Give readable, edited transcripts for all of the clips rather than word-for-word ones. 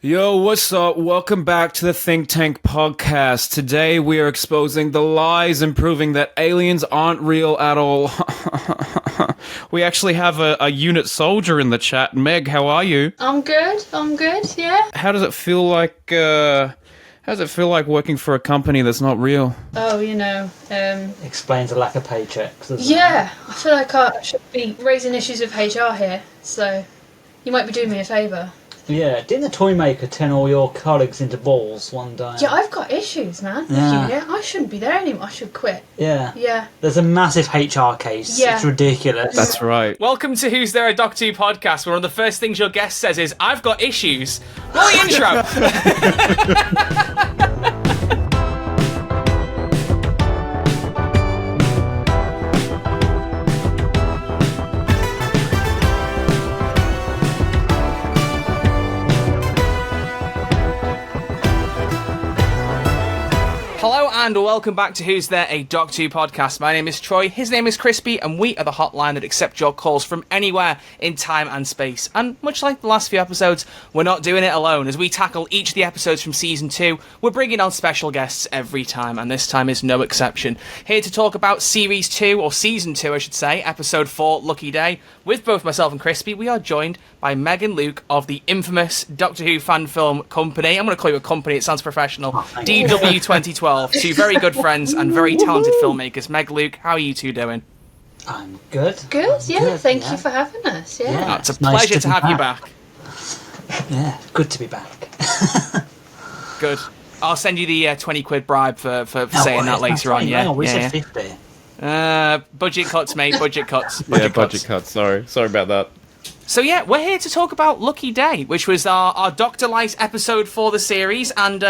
Yo, what's up? Welcome back to the Think Tank podcast. Today we are exposing the lies and proving that aliens aren't real at all. We actually have a unit soldier in the chat. Meg, how are you? I'm good, yeah. How does it feel like working for a company that's not real? Oh, Explains the lack of paychecks, doesn't yeah, I feel like I should be raising issues with HR here, so you might be doing me a favour. Yeah, didn't the toy maker turn all your colleagues into balls one day? Yeah, I've got issues, man. Yeah. I shouldn't be there anymore. I should quit. Yeah. There's a massive HR case. Yeah. It's ridiculous. That's right. Welcome to Who's There, a Doctor Who podcast, where one of the first things your guest says is, I've got issues. Roll the intro! Hello and welcome back to Who's There, a Doctor Who podcast. My name is Troy, his name is Crispy, and we are the hotline that accepts your calls from anywhere in time and space. And much like the last few episodes, we're not doing it alone. As we tackle each of the episodes from Season 2, we're bringing on special guests every time, and this time is no exception. Here to talk about Series 2, or Season 2 I should say, Episode 4, Lucky Day. With both myself and Crispy, we are joined by Meg and Luke of the infamous Doctor Who fan film company. I'm going to call you a company, it sounds professional. DW 2012. Two very good friends and very talented filmmakers. Meg, Luke, how are you two doing? I'm good. Good, yeah. Good, Thank you for having us, yeah. It's a nice pleasure to be have you back. Yeah, good to be back. Good. I'll send you the 20 quid bribe for saying that later on. Yeah, we said 50. Budget cuts, mate. Budget cuts. Budget cuts. Sorry about that. So yeah, we're here to talk about Lucky Day, which was our Dr. Light episode for the series, and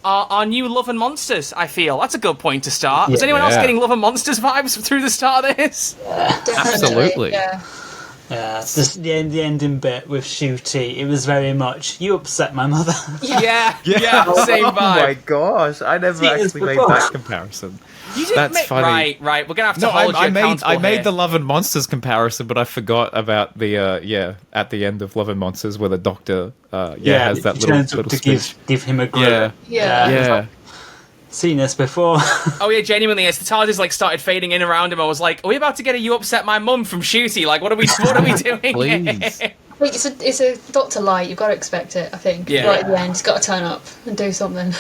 our new Love and Monsters. I feel that's a good point to start. Was anyone else getting Love and Monsters vibes through the start of this? Definitely, Absolutely. Yeah. Yeah, it's just the ending bit with Shooty. It was very much, you upset my mother. Yeah, same vibe. Oh my gosh, I never actually made that comparison. You didn't That's funny. Right. We're gonna have to hold you accountable I made here. the Love and Monsters comparison, but I forgot about the at the end of Love and Monsters where the Doctor has that little speech. give him a grip. Yeah. Seen this before. Oh yeah, genuinely, as the TARDIS started fading in around him, I was like, "Are we about to get a 'You Upset My Mum' from Shooty? Like, what are we doing?" Please. I think it's a Doctor Light, you've got to expect it, I think. Yeah. Right at the end, he's got to turn up and do something.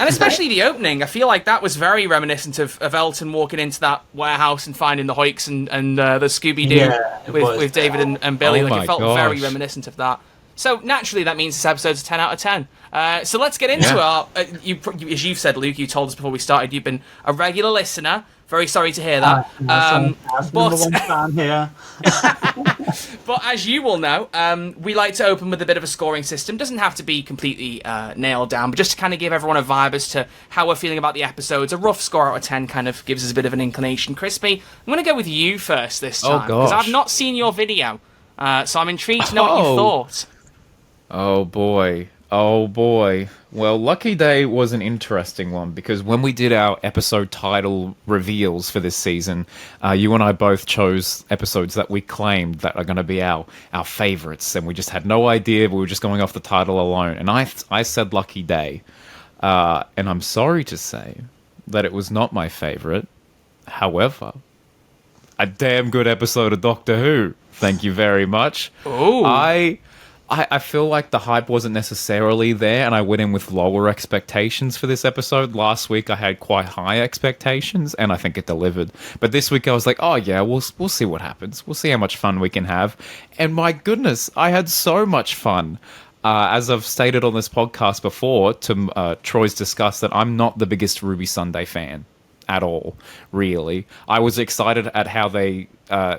And especially the opening, I feel like that was very reminiscent of Elton walking into that warehouse and finding the Hoiks and the Scooby-Doo with David and Billy. Oh It felt very gosh. reminiscent of that. So naturally, that means this episode's a 10 out of 10. So let's get into our... as you've said, Luke, you told us before we started, you've been a regular listener. Very sorry to hear that. But as you will know, we like to open with a bit of a scoring system. Doesn't have to be completely nailed down, but just to kind of give everyone a vibe as to how we're feeling about the episodes. A rough score out of 10 kind of gives us a bit of an inclination. Crispy, I'm going to go with you first this time. Because I've not seen your video. So I'm intrigued to know what you thought. Oh boy. Well, Lucky Day was an interesting one because when we did our episode title reveals for this season, you and I both chose episodes that we claimed that are going to be our favorites, and we just had no idea. We were just going off the title alone, and I said Lucky Day, and I'm sorry to say that it was not my favorite. However, a damn good episode of Doctor Who. Thank you very much. Ooh. I feel like the hype wasn't necessarily there, and I went in with lower expectations for this episode. Last week I had quite high expectations, and I think it delivered. But this week I was like, oh yeah, we'll see what happens. We'll see how much fun we can have. And my goodness, I had so much fun. As I've stated on this podcast before, to Troy's discuss that I'm not the biggest Ruby Sunday fan at all, really. I was excited at how they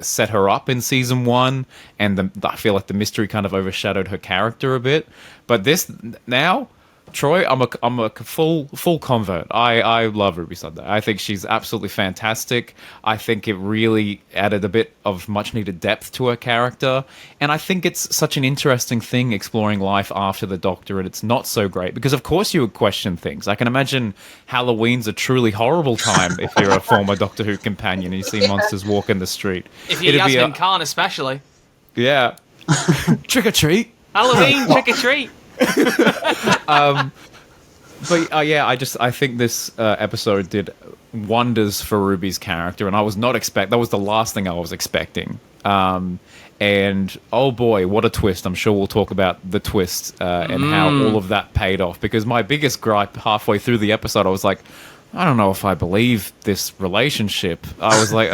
set her up in season 1, and I feel like the mystery kind of overshadowed her character a bit. But this now, Troy, I'm a full convert. I love Ruby Sunday. I think she's absolutely fantastic. I think it really added a bit of much needed depth to her character, and I think it's such an interesting thing exploring life after the Doctor, and it's not so great because of course you would question things. I can imagine Halloween's a truly horrible time if you're a former Doctor Who companion and you see monsters walk in the street. If you're Yasmin Khan especially. Yeah. Trick or treat. Halloween, trick or treat. But yeah, I think this episode did wonders for Ruby's character, and I was not that was the last thing I was expecting. And oh boy, what a twist! I'm sure we'll talk about the twist and how all of that paid off. Because my biggest gripe halfway through the episode, I was like, I don't know if I believe this relationship. I was like,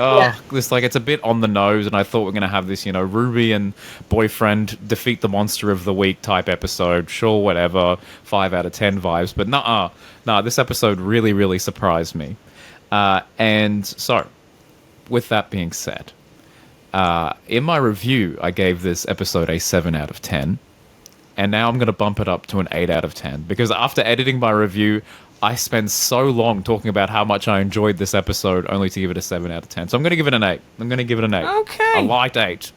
this it's a bit on the nose, and I thought we're gonna have this, Ruby and boyfriend defeat the monster of the week type episode. Sure, whatever, 5 out of 10 vibes. But nah, this episode really, really surprised me. And so, with that being said, in my review, I gave this episode a 7 out of 10, and now I'm gonna bump it up to an 8 out of 10 because after editing my review, I spent so long talking about how much I enjoyed this episode only to give it a 7 out of 10. So I'm going to give it an 8. Okay. A light 8.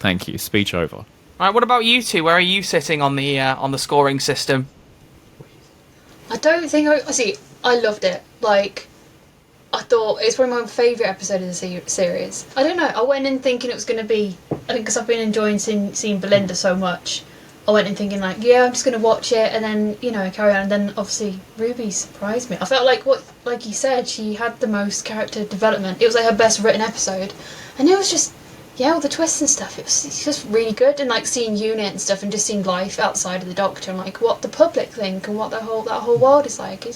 Thank you. Speech over. All right, what about you two? Where are you sitting on the scoring system? I don't think I loved it. I thought it's probably my favourite episode of the series. I don't know. I went in thinking it was going to be... I think because I've been enjoying seeing Belinda so much, I went in thinking I'm just going to watch it and then, carry on. And then obviously Ruby surprised me. I felt like you said, she had the most character development. It was her best written episode. And it was just, all the twists and stuff. It's just really good. And seeing Unit and stuff and just seeing life outside of the Doctor and what the public think and what that whole world is like. I'd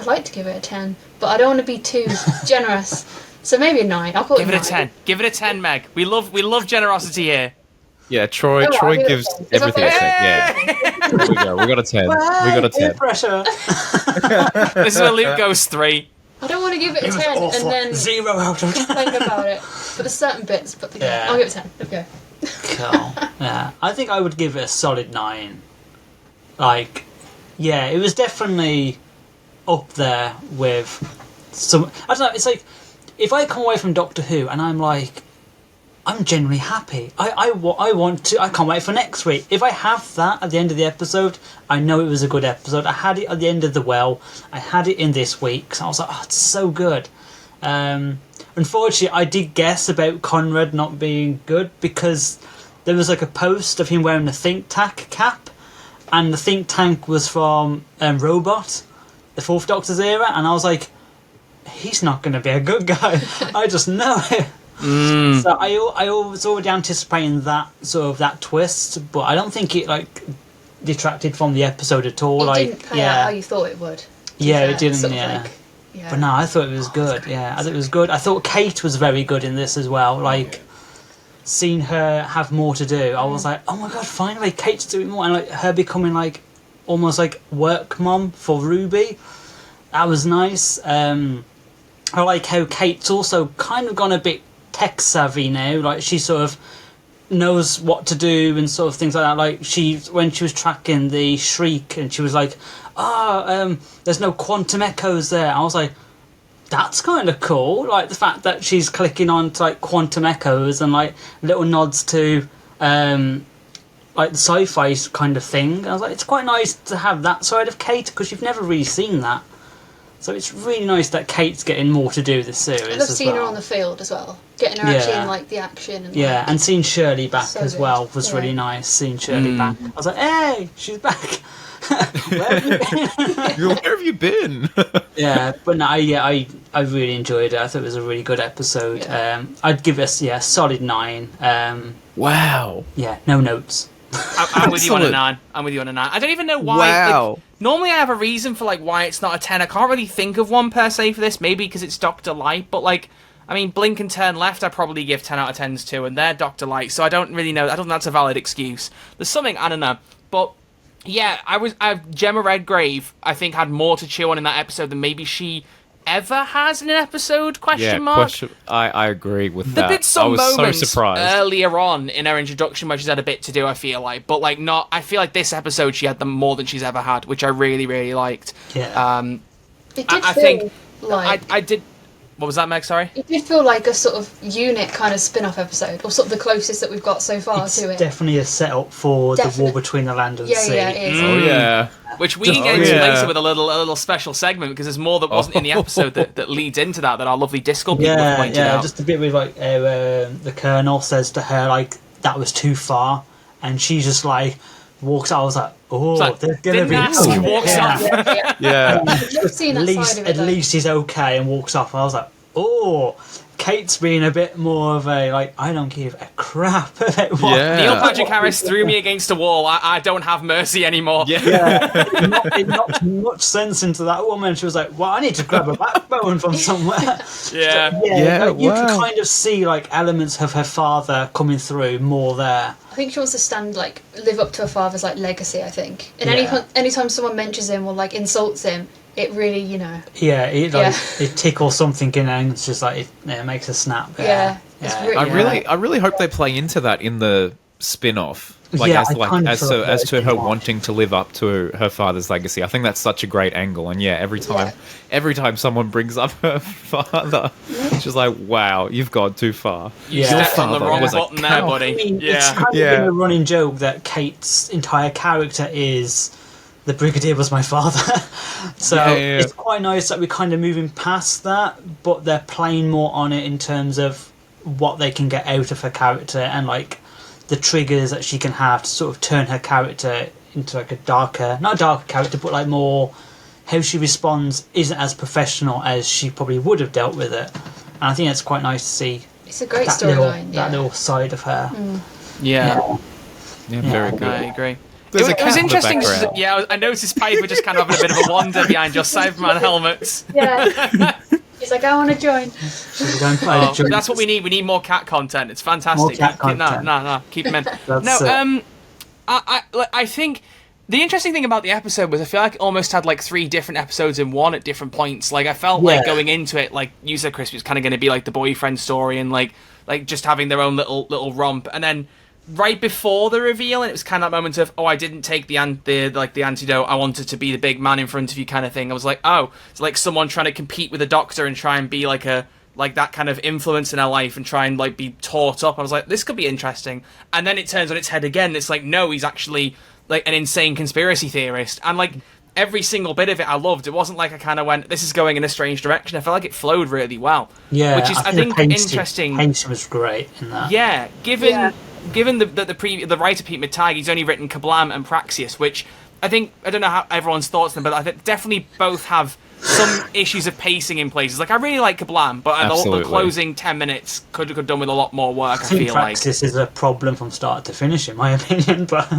like to give it a 10, but I don't want to be too generous. So maybe a 9. I'll put Give it a 10. Give it a 10, Meg. We love generosity here. Yeah, Troy gives everything a 10. Yeah. There we go. We got a 10. Pressure. This is where Luke goes 3. I don't want to give it a 10 and then 0 out of 10. complain about it. But there's certain bits, I'll give it a 10. There we go. Cool. Yeah, I think I would give it a solid 9. It was definitely up there with some... I don't know, it's if I come away from Doctor Who and I'm genuinely happy. I can't wait for next week. If I have that at the end of the episode, I know it was a good episode. I had it at the end of the well. I had it in this week. So I was like, it's so good. Unfortunately, I did guess about Conrad not being good because there was a post of him wearing a think tank cap, and the think tank was from Robot, the Fourth Doctor's era, and I was like, he's not going to be a good guy. I just know it. So I was already anticipating that twist, but I don't think it detracted from the episode at all. It didn't play out how you thought it would. Yeah, it didn't. But no, I thought it was good. Yeah, I thought it was good. I thought Kate was very good in this as well. Seeing her have more to do, I was like, oh my god, finally Kate's doing more, and her becoming almost work mom for Ruby. That was nice. I like how Kate's also kind of gone a bit tech savvy now. She sort of knows what to do and sort of things like that. When she was tracking the Shriek and she was there's no quantum echoes there. I was like, that's kind of cool. The fact that she's clicking on to quantum echoes and little nods to the sci-fi kind of thing. I was like, it's quite nice to have that side of Kate because you've never really seen that. So it's really nice that Kate's getting more to do this series. I love seeing her on the field as well, getting her actually in the action. And and seeing Shirley back so as well was really nice. Seeing Shirley back, I was like, hey, she's back. Where have you been? Yeah, but no, I really enjoyed it. I thought it was a really good episode. Yeah. I'd give us a solid 9. Wow. Yeah, no notes. I'm with you on a 9. I don't even know why. Wow. Normally I have a reason for why it's not a 10. I can't really think of one per se for this. Maybe because it's Dr. Light, but Blink and Turn Left I probably give 10 out of 10s to, and they're Dr. Light, so I don't really know. I don't think that's a valid excuse. There's something, I don't know. But yeah, Gemma Redgrave I think had more to chew on in that episode than maybe she ever has in an episode, question mark. I agree with that. There've been some moments so surprised earlier on in her introduction where she's had a bit to do, I feel but I feel like this episode she had them more than she's ever had, which I really, really liked. Yeah. It did feel I did. What was that, Meg? Sorry? It did feel like a sort of Unit kind of spin-off episode, or sort of the closest that we've got so far to it. It's definitely a setup for the war between the land and the sea. Yeah, it is. Oh yeah. Which we can get into later with a little special segment, because there's more that wasn't in the episode that leads into that our lovely Disco people have pointed out. Just a bit with the Colonel says to her that was too far, and she just like walks out. I was like, oh, like, there's gonna be nasty walks off. Yeah. I've seen that side of it, at least he's okay, and walks off. I was like, oh, Kate's being a bit more of a like, I don't give a crap about what. Yeah. Neil Patrick Harris threw me against a wall. I don't have mercy anymore. Yeah. It knocked much sense into that woman. She was like, well, I need to grab a backbone from somewhere. Yeah. You can kind of see like elements of her father coming through more there. I think she wants to live up to her father's like legacy. I think, and Yeah. anytime someone mentions him or like insults him, it really, It tickles something in her, and it's just like it makes her snap. It's I really hope they play into that in the spin-off. Like Yeah, as to her wanting to live up to her father's legacy. I think that's such a great angle. And every time someone brings up her father, it's just like, wow, you've gone too far. Yeah. Stepped on the wrong button there, buddy. I mean, it's kind of been a running joke that Kate's entire character is the Brigadier was my father. So it's quite nice that we're kind of moving past that, but they're playing more on it in terms of what they can get out of her character and like the triggers that she can have to sort of turn her character into like not a darker character, but like more how she responds isn't as professional as she probably would have dealt with it. And I think it's quite nice to see. It's a great storyline. That little side of her. Yeah, Very good. I agree. There's a It cat was in the interesting. background. I noticed Piper just kind of having a bit of a wander behind your Cyberman helmets. Yeah. He's like, I want to join. That's what we need. We need more cat content. It's fantastic. More cat content. No, keep them in. I think the interesting thing about the episode was I feel like it almost had like 3 different episodes in one at different points. Like I felt like going into it, like you said, Chris, was kind of going to be like the boyfriend story and like just having their own little romp, and then right before the reveal, and it was kind of that moment of, I didn't take the antidote. I wanted to be the big man in front of you, kind of thing. I was like, it's like someone trying to compete with a doctor and try and be like that kind of influence in her life and try and like be taught up. I was like, this could be interesting. And then it turns on its head again. It's like, no, he's actually like an insane conspiracy theorist. And like every single bit of it I loved. It wasn't like I kind of went, this is going in a strange direction. I felt like it flowed really well. Yeah, which is I think interesting. Pacing was great in that. Yeah, given the writer Pete Matag, he's only written Kablam and Praxius, which I don't know how everyone's thoughts on them, but I think definitely both have some issues of pacing in places. Like I really like Kablam, but the closing 10 minutes could have done with a lot more work. I feel like Praxis is a problem from start to finish, in my opinion. But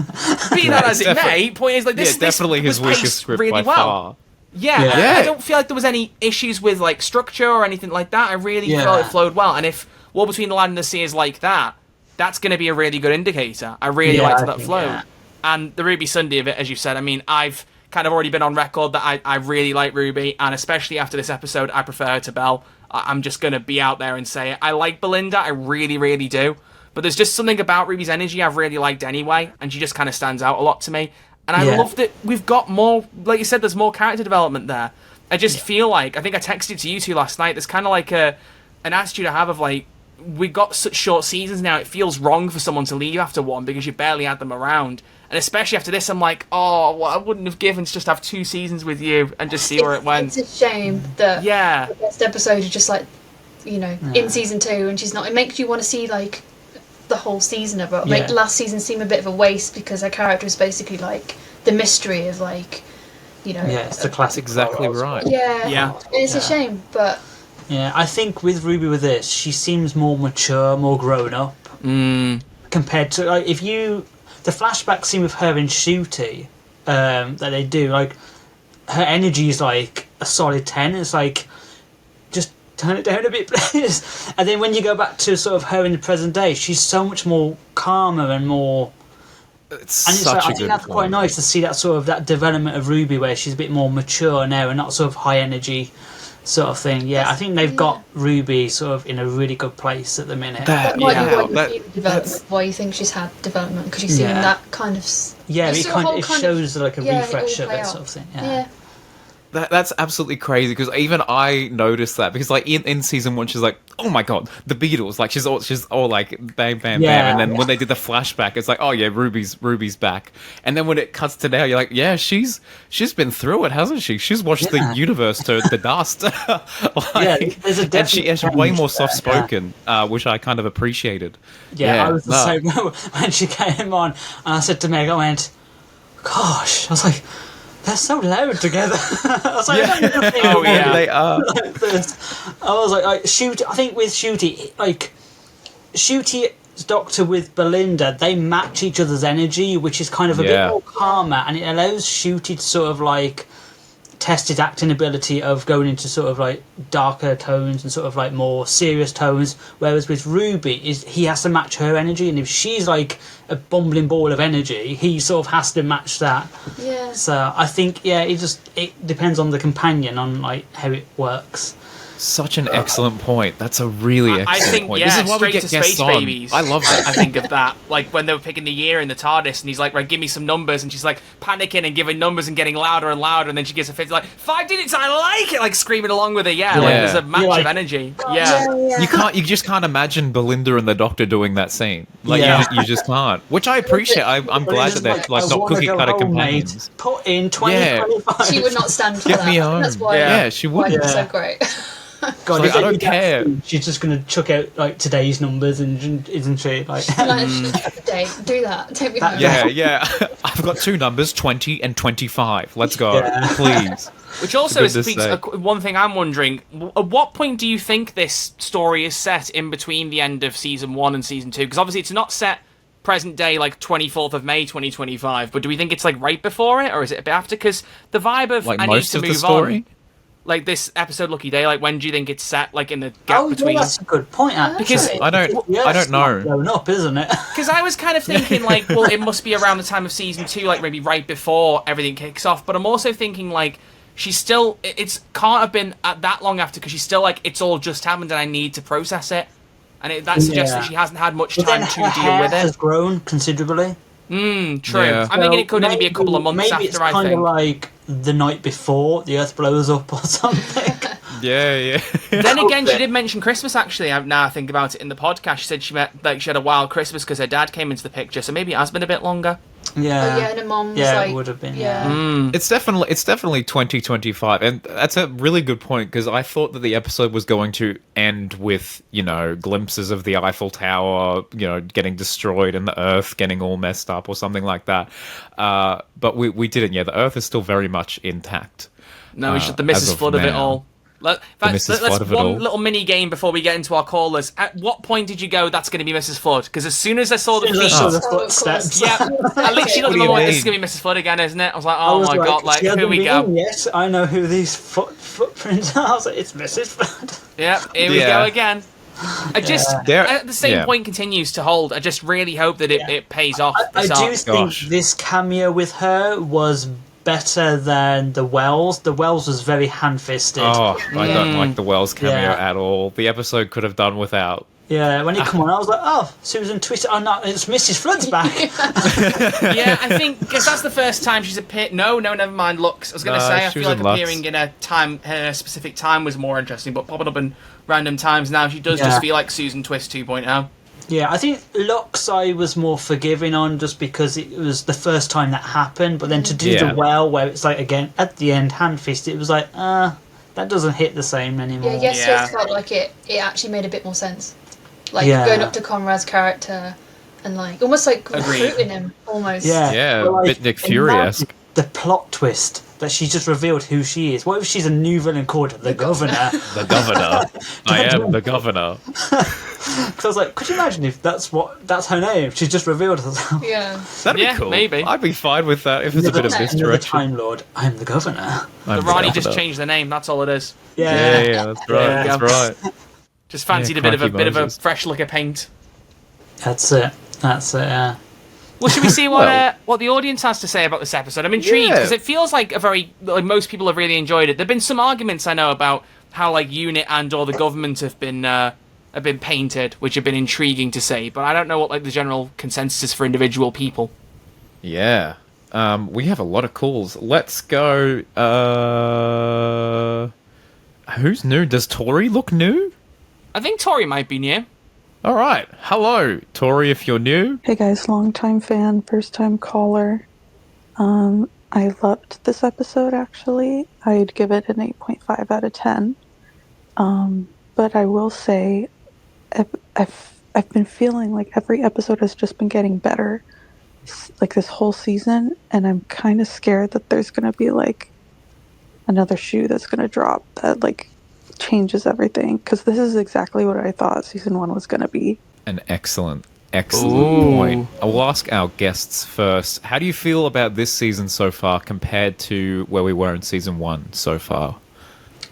be that as it may, point is like this. Definitely this his weakest script really by far. Yeah, I don't feel like there was any issues with like structure or anything like that. I really felt it flowed well, and if War Between the Land and the Sea is like that, that's going to be a really good indicator. I really liked that flow. Yeah. And the Ruby Sunday of it, as you said, I mean, I've kind of already been on record that I really like Ruby, and especially after this episode, I prefer her to Belle. I'm just going to be out there and say it. I like Belinda, I really, really do. But there's just something about Ruby's energy I've really liked anyway, and she just kind of stands out a lot to me. And I love that we've got more, like you said, there's more character development there. I just feel like, I think I texted to you two last night, there's kind of like an attitude I have of like, we've got such short seasons now, it feels wrong for someone to leave after one because you barely had them around. And especially after this, I'm like, well, I wouldn't have given to just have 2 seasons with you and just see where it went. It's a shame that the best episode is just like, in season 2 and she's not. It makes you want to see like the whole season of it. Make last season seem a bit of a waste because her character is basically like the mystery of like, it's the classic. Exactly right. Yeah. And it's a shame, but. Yeah, I think with Ruby with this, she seems more mature, more grown up. Compared to like the flashback scene with her and Shooty that they do, like her energy is like a solid 10. It's like just turn it down a bit, please. And then when you go back to sort of her in the present day, she's so much more calmer and more. I think that's quite nice to see that sort of that development of Ruby where she's a bit more mature now and not sort of high energy. Sort of thing, I think they've got Ruby sort of in a really good place at the minute. That might be why you see the development, why you think she's had development, because you've seen that kind of. Yeah, it shows like a refresh of it, sort of thing. That's absolutely crazy because even I noticed that because like in season 1 she's like, oh my god, the Beatles, like she's all like bam bam bam, and then when they did the flashback it's like, oh yeah, Ruby's back, and then when it cuts to now you're like, yeah, she's been through it, hasn't she? She's watched the universe turn to dust. There's a and she's way more soft spoken, which I kind of appreciated. I was the same when she came on, and I said to Meg, I went, gosh, I was like, they're so loud together. I was like, they are. I was like, Shooty. I think with Shooty, like Shooty's Doctor with Belinda, they match each other's energy, which is kind of a bit more calmer, and it allows Shooty to sort of like test his acting ability of going into sort of like darker tones and sort of like more serious tones, whereas with Ruby he has to match her energy, and if she's like a bumbling ball of energy, he sort of has to match that. So I think it depends on the companion on like how it works. Such an excellent point. That's a really excellent point. This is why we get Space guests on. Babies. I love that. I think of that. Like when they were picking the year in the TARDIS, and he's like, right, give me some numbers, and she's like panicking and giving numbers and getting louder and louder, and then she gives a 50, like 5 digits, I like it, like screaming along with her. Like there's a match of energy. You just can't imagine Belinda and the Doctor doing that scene. Like you just can't. Which I appreciate. I'm glad that they're like not cookie cutter companions. Put in 2025. She would not stand for Get that. me home. That's why. She would. It's so great. God, like, I don't care. She's just going to chuck out like today's numbers, and isn't she? Like, do that. Take me home. Yeah. I've got 2 numbers, 20 and 25. Let's go, please. Which also speaks one thing I'm wondering: at what point do you think this story is set in between the end of season 1 and season 2? Because obviously it's not set present day, like 24th of May 2025. But do we think it's like right before it, or is it a bit after? Because the vibe of like I most need to of move the story? on. Like this episode, Lucky Day. Like when do you think it's set? Like in the gap between? That's a good point. Actually. Because I don't know. Going up, isn't it? Because I was kind of thinking like, well, it must be around the time of season 2, like maybe right before everything kicks off. But I'm also thinking like she's still. It's can't have been at that long after because she's still like it's all just happened and I need to process it, and that suggests that she hasn't had much time to deal with it. Has grown considerably. True. Yeah. I'm thinking it could only be a couple of months after. Maybe it's kind of like the night before the Earth blows up or something. Yeah. Then again, she did mention Christmas. Actually, now I think about it in the podcast, she said she had a wild Christmas because her dad came into the picture. So maybe it has been a bit longer. And her mom was like, it would have been. It's definitely 2025, and that's a really good point because I thought that the episode was going to end with glimpses of the Eiffel Tower, getting destroyed and the Earth getting all messed up or something like that. But we didn't. Yeah, the Earth is still very much intact. No, it's just the Mrs. Flood of it all. Let's one little mini game before we get into our callers. At what point did you go, that's going to be Mrs. Flood? Because as soon as I saw the feet, footsteps. I literally looked at them like, this is going to be Mrs. Flood again, isn't it? I was like, oh my god, like, here we go. Yes, I know who these footprints are. I was like, it's Mrs. Flood. Yep, here we go again. I just, the same point continues to hold. I just really hope that it pays off. I do think this cameo with her was better than the Wells. The Wells was very hand-fisted. Oh, I don't like the Wells cameo at all. The episode could have done without. Yeah, when he come on, I was like, oh, Susan Twitter. Oh, no, it's Mrs. Flood's back. I think, because that's the first time she's appeared. No, never mind. Looks. I was going to say, I feel like appearing in a specific time was more interesting, but popping up in random times now, she does just feel like Susan Twist 2.0. Yeah, I think Lux I was more forgiving on just because it was the first time that happened, but then to do the Well, where it's like, again, at the end, hand-fisted, it was like, that doesn't hit the same anymore. Yesterday felt like it actually made a bit more sense. Like, going up to Conrad's character and, like, almost like recruiting him, almost. Yeah, a bit Nick Fury-esque. The plot twist that she just revealed who she is. What if she's a new villain called the Governor? The Governor. I am the Governor. Because I was like, could you imagine if that's her name? She's just revealed herself. Yeah. That'd be cool. Maybe. I'd be fine with that if it's a bit of misdirection. Time Lord, I'm the Governor. The Ronnie just changed the name, that's all it is. Yeah, that's right. That's right. Just fancied a bit of a fresh look of paint. That's it, yeah. Well, should we see what the audience has to say about this episode? I'm intrigued because it feels like most people have really enjoyed it. There've been some arguments I know about how like UNIT and or the government have been painted, which have been intriguing to say, but I don't know what like the general consensus is for individual people. Yeah. We have a lot of calls. Let's go. Who's new? Does Tori look new? I think Tori might be new. All right. Hello, Tori, if you're new. Hey guys, long-time fan, first-time caller. I loved this episode, actually. I'd give it an 8.5 out of 10. But I will say, I've been feeling like every episode has just been getting better, like this whole season, and I'm kind of scared that there's going to be like another shoe that's going to drop that like changes everything, because this is exactly what I thought season 1 was going to be. An excellent point. I will ask our guests first. How do you feel about this season so far compared to where we were in season 1 so far?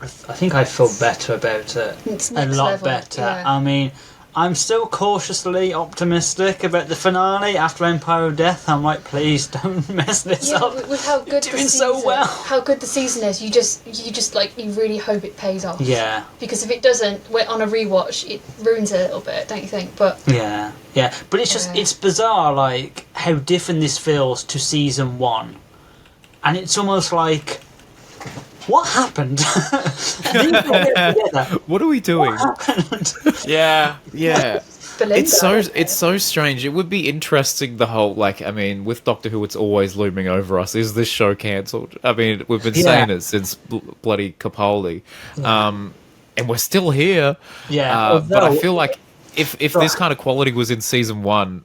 I think I feel better about it. It's a next lot level, better. yeah. I mean, I'm still cautiously optimistic about the finale after Empire of Death. I'm like, please don't mess this Yeah, up. with how good You're the doing season, so well. how good the season is, you just like, you really hope it pays off. Yeah. Because if it doesn't, on a rewatch, it ruins it a little bit, don't you think? But Yeah. But it's just, it's bizarre, like, how different this feels to season 1. And it's almost like, what happened? What are we doing? Yeah. Belinda. It's so strange. It would be interesting, the whole, like, I mean, with Doctor Who, it's always looming over us. Is this show cancelled? I mean, we've been saying it since bloody Capaldi. And we're still here. Yeah. But I feel like if this kind of quality was in season 1,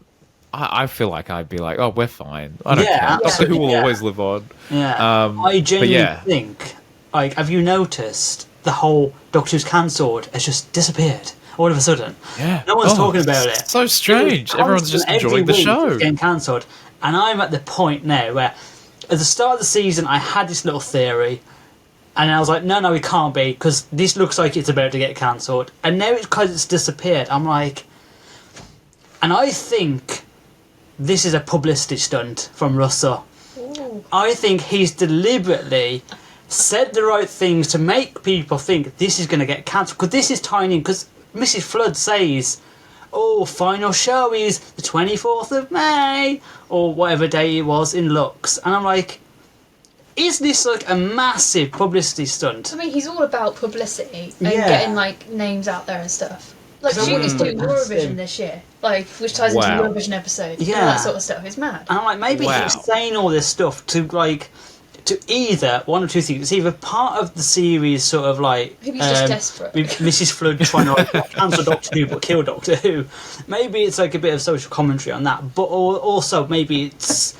I feel like I'd be like, oh, we're fine. I don't care. Doctor Who will always live on. Yeah. I genuinely think, like, have you noticed the whole Doctor Who's cancelled has just disappeared all of a sudden? Yeah. No one's talking about it. So strange. Everyone's just enjoying the show. It's getting cancelled. And I'm at the point now where, at the start of the season, I had this little theory, and I was like, no, it can't be, because this looks like it's about to get cancelled. And now it's because it's disappeared. I'm like, and I think this is a publicity stunt from Russell. Ooh. I think he's deliberately said the right things to make people think this is going to get cancelled, because this is tiny, because Mrs. Flood says, oh, final show is the 24th of May, or whatever day it was in Lux. And I'm like, is this like a massive publicity stunt? I mean, he's all about publicity and getting like names out there and stuff. Like, Judy's doing Eurovision this year, like, which ties into the Eurovision episode. And that sort of stuff. It's mad. And I'm like, maybe he's saying all this stuff to like, to either one or two things. It's either part of the series, sort of like, maybe he's just desperate. With Mrs. Flood trying to like, cancel Doctor Who but kill Doctor Who. Maybe it's like a bit of social commentary on that, but also maybe it's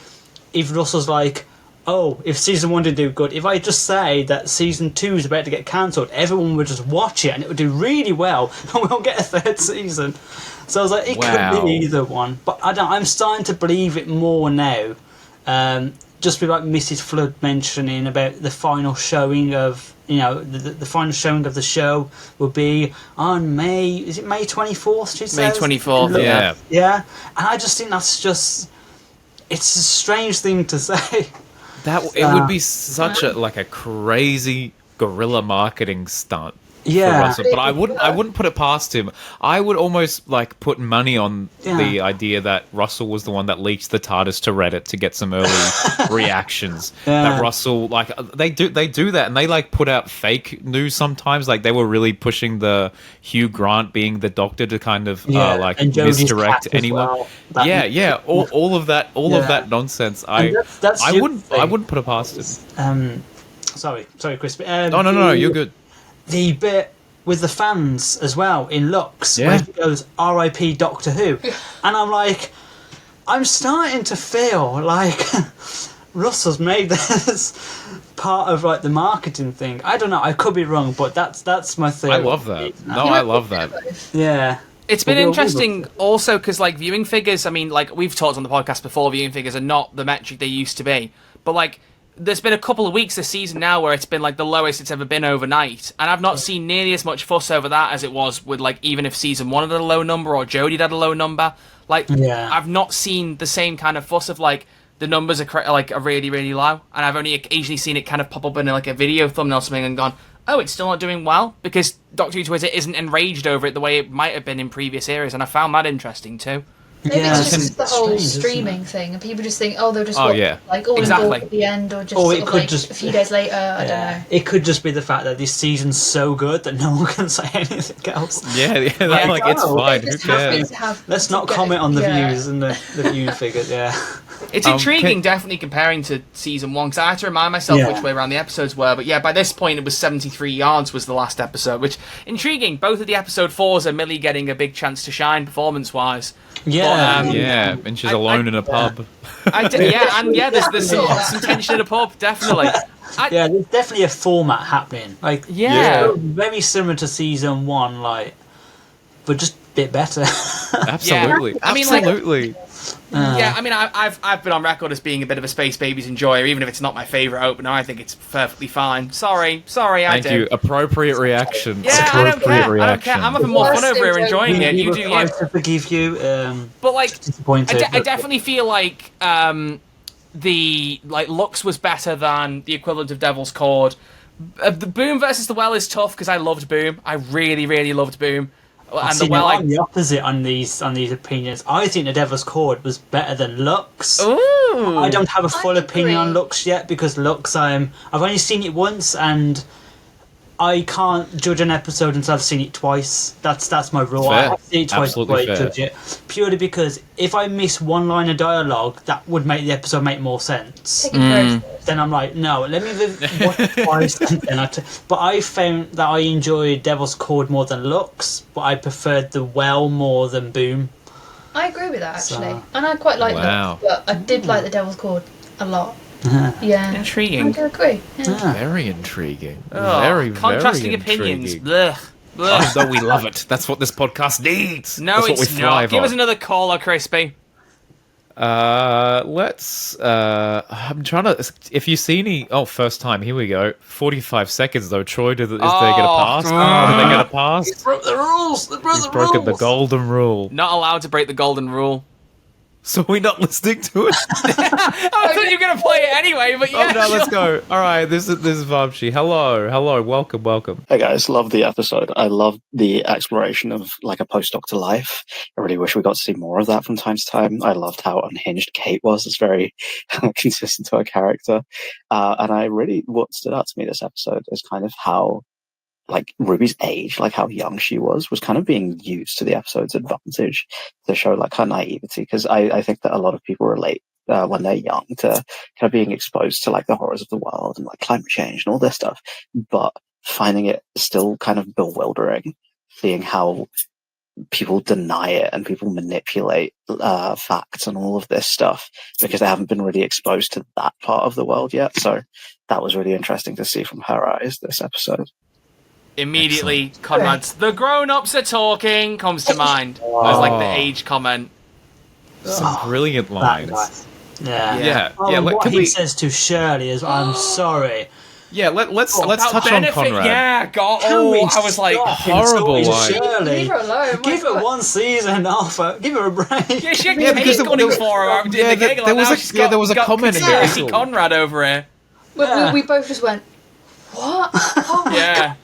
if Russell's like, oh, if season 1 did do good, if I just say that season 2 is about to get cancelled, everyone would just watch it and it would do really well, and we'll get a 3rd season. So I was like, it could be either one, but I'm starting to believe it more now. Just with like Mrs. Flood mentioning about the final showing of, the final showing of the show will be on May 24th, she says? May 24th, yeah. Yeah, and I just think that's just, it's a strange thing to say. It would be such a crazy guerrilla marketing stunt for Russell, but I wouldn't put it past him. I would almost like put money on the idea that Russell was the one that leaked the TARDIS to Reddit to get some early reactions. That Russell, like, they do that, and they like put out fake news sometimes. Like, they were really pushing the Hugh Grant being the Doctor to kind of misdirect anyone. Well. All of that nonsense. I wouldn't put it past him. Sorry, Crispy. No, you're good. The bit with the fans as well in Lux, where he goes, R.I.P. Doctor Who. And I'm like, I'm starting to feel like Russell's made this part of like the marketing thing. I don't know, I could be wrong, but that's my theory. I love that. No, I love that. Yeah. It's been interesting also because, like, viewing figures, I mean, like, we've talked on the podcast before, viewing figures are not the metric they used to be. But, like, there's been a couple of weeks this season now where it's been like the lowest it's ever been overnight, and I've not seen nearly as much fuss over that as it was with, like, even if season 1 had a low number or Jodie had a low number. Like, I've not seen the same kind of fuss of like the numbers are really, really low, and I've only occasionally seen it kind of pop up in like a video thumbnail or something and gone, oh, it's still not doing well, because Doctor Who Twitter isn't enraged over it the way it might have been in previous eras, and I found that interesting too. Maybe Yeah, it's just the whole strange, isn't it? streaming thing, and people just think, they'll just Oh, watch, yeah. like all Exactly. involved at the end, or just Or sort it of could like just- a few days later. I don't know. It could just be the fact that this season's so good that no one can say anything else. Yeah, Yeah, like it's no, fine. It Who just happens cares? to have Let's to not get- comment on the yeah. views and the view figures, yeah. It's intriguing, definitely comparing to season 1, because I had to remind myself Yeah. which way around the episodes were. But yeah, by this point it was 73 yards was the last episode, which intriguing. Both of the episode 4s are Millie getting a big chance to shine performance-wise. Yeah. Yeah, and she's alone in a pub. There's some tension in a pub, definitely. Yeah, there's definitely a format happening. Like, Yeah. very similar to season 1, like, but just a bit better. Absolutely. I mean, like- Absolutely. Yeah, I mean, I've been on record as being a bit of a Space Babies enjoyer, even if it's not my favourite opener. I think it's perfectly fine. Sorry, I Thank do. you. Appropriate reaction. Yeah, I don't Appropriate care. reaction. I'm having more fun over here enjoying it. You do try you. to forgive you. But like, Disappointed. I definitely feel like the Lux was better than the equivalent of Devil's Cord. The Boom versus the Well is tough because I loved Boom. I really, really loved Boom. And See, the Well, I'm the opposite on these opinions. I think the Devil's Cord was better than Lux. Ooh. I don't have a full opinion on agree. Lux yet because Lux, I've only seen it once and I can't judge an episode until I've seen it twice. That's my rule. Fair. I have to see it twice Absolutely before I fair. judge it. Purely because if I miss one line of dialogue, that would make the episode make more sense. Take it first. Then I'm like, no, let me watch it twice. And then but I found that I enjoyed Devil's Cord more than Lux, but I preferred the Well more than Boom. I agree with that actually, So- and I quite like Wow. that. But I did like the Devil's Cord a lot. Yeah, I Intriguing. do agree. Yeah. Very intriguing. Oh, very, contrasting very opinions. intriguing. Blech. Blech. Though we love it. That's what this podcast needs. No, That's what it's we not. thrive Give on. us another caller, Crispy. Let's. I'm trying to. If you see any. Oh, first time. Here we go. 45 seconds though. Troy, is they going to pass? Are they going to pass? Broke the rules. They broke He's broken the golden rule. Not allowed to break the golden rule. So we're not listening to it. I thought you were going to play it anyway, but yeah. Oh no, let's sure. go. All right, this is Vamshi. Hello, welcome. Hey guys, love the episode. I love the exploration of like a postdoctor life. I really wish we got to see more of that from time to time. I loved how unhinged Kate was. It's very consistent to her character. And I really, what stood out to me this episode is kind of how like Ruby's age, like how young she was kind of being used to the episode's advantage to show like her naivety. Because I think that a lot of people relate when they're young to kind of being exposed to like the horrors of the world and like climate change and all this stuff, but finding it still kind of bewildering, seeing how people deny it and people manipulate facts and all of this stuff because they haven't been really exposed to that part of the world yet. So that was really interesting to see from her eyes this episode. Immediately, Conrad's "the grown-ups are talking" comes to mind. As like the age comment. Some brilliant That lines. guy. Yeah. Yeah, Oh, yeah. and what Can he we? says to Shirley is, "I'm sorry." Yeah, let's About touch benefit, on Conrad. Yeah, God. Can we I was like, stop horrible insulting line. Shirley? Leave her alone. Give my her God. one season off. Give her a break. yeah, she had Yeah, Kate because gunning there- for her in yeah, the there- giggle, there and was now a- she's yeah, there was a got comment in the conspiracy giggle. Conrad over here. Yeah. We both just went, what? Oh my Yeah,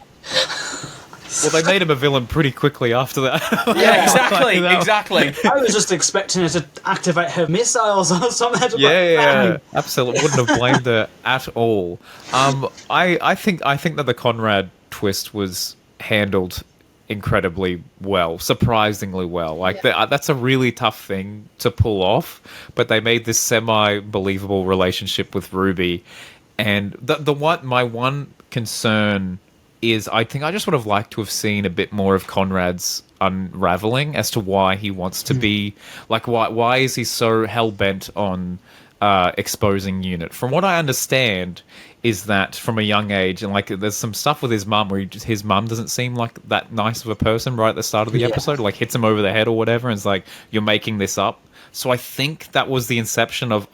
Well, they made him a villain pretty quickly after that. yeah, exactly, You know? exactly. I was just expecting her to activate her missiles or something. Just Yeah, like, yeah, bang. absolutely. Wouldn't have blamed her at all. I think that the Conrad twist was handled incredibly well, surprisingly well. Like that's a really tough thing to pull off, but they made this semi-believable relationship with Ruby. And my one concern is I think I just would have liked to have seen a bit more of Conrad's unraveling as to why he wants to be like why is he so hell-bent on exposing Unit. From what I understand is that from a young age, and like there's some stuff with his mum where his mum doesn't seem like that nice of a person right at the start of the episode, like hits him over the head or whatever, and it's like, you're making this up. So I think that was the inception of,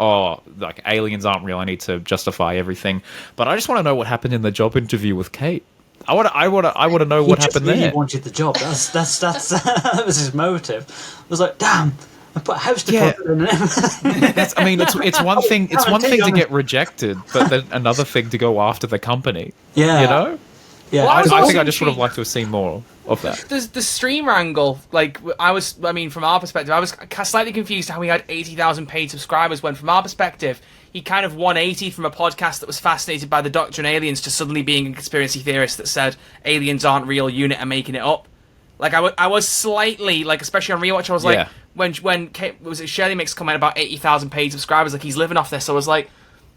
like aliens aren't real, I need to justify everything. But I just want to know what happened in the job interview with Kate. I want to know what He just happened really there. wanted the job. That's that was his motive. I was like, damn, I put a house Yeah. deposit in and everything. I mean, it's one thing. It's one thing to Guarantee get rejected, but then another thing to go after the company. Yeah. You know. Yeah, Well, I was I also think I just would have intrigued- liked to have seen more of that. The streamer angle, like, I mean, from our perspective, I was slightly confused how he had 80,000 paid subscribers when, from our perspective, he kind of 180 from a podcast that was fascinated by the Doctor and aliens to suddenly being a conspiracy theorist that said aliens aren't real, UNIT are making it up. Like, I was slightly, like, especially on rewatch, I was like, when Kate, was it Shirley makes a comment about 80,000 paid subscribers, like, he's living off this, I was like,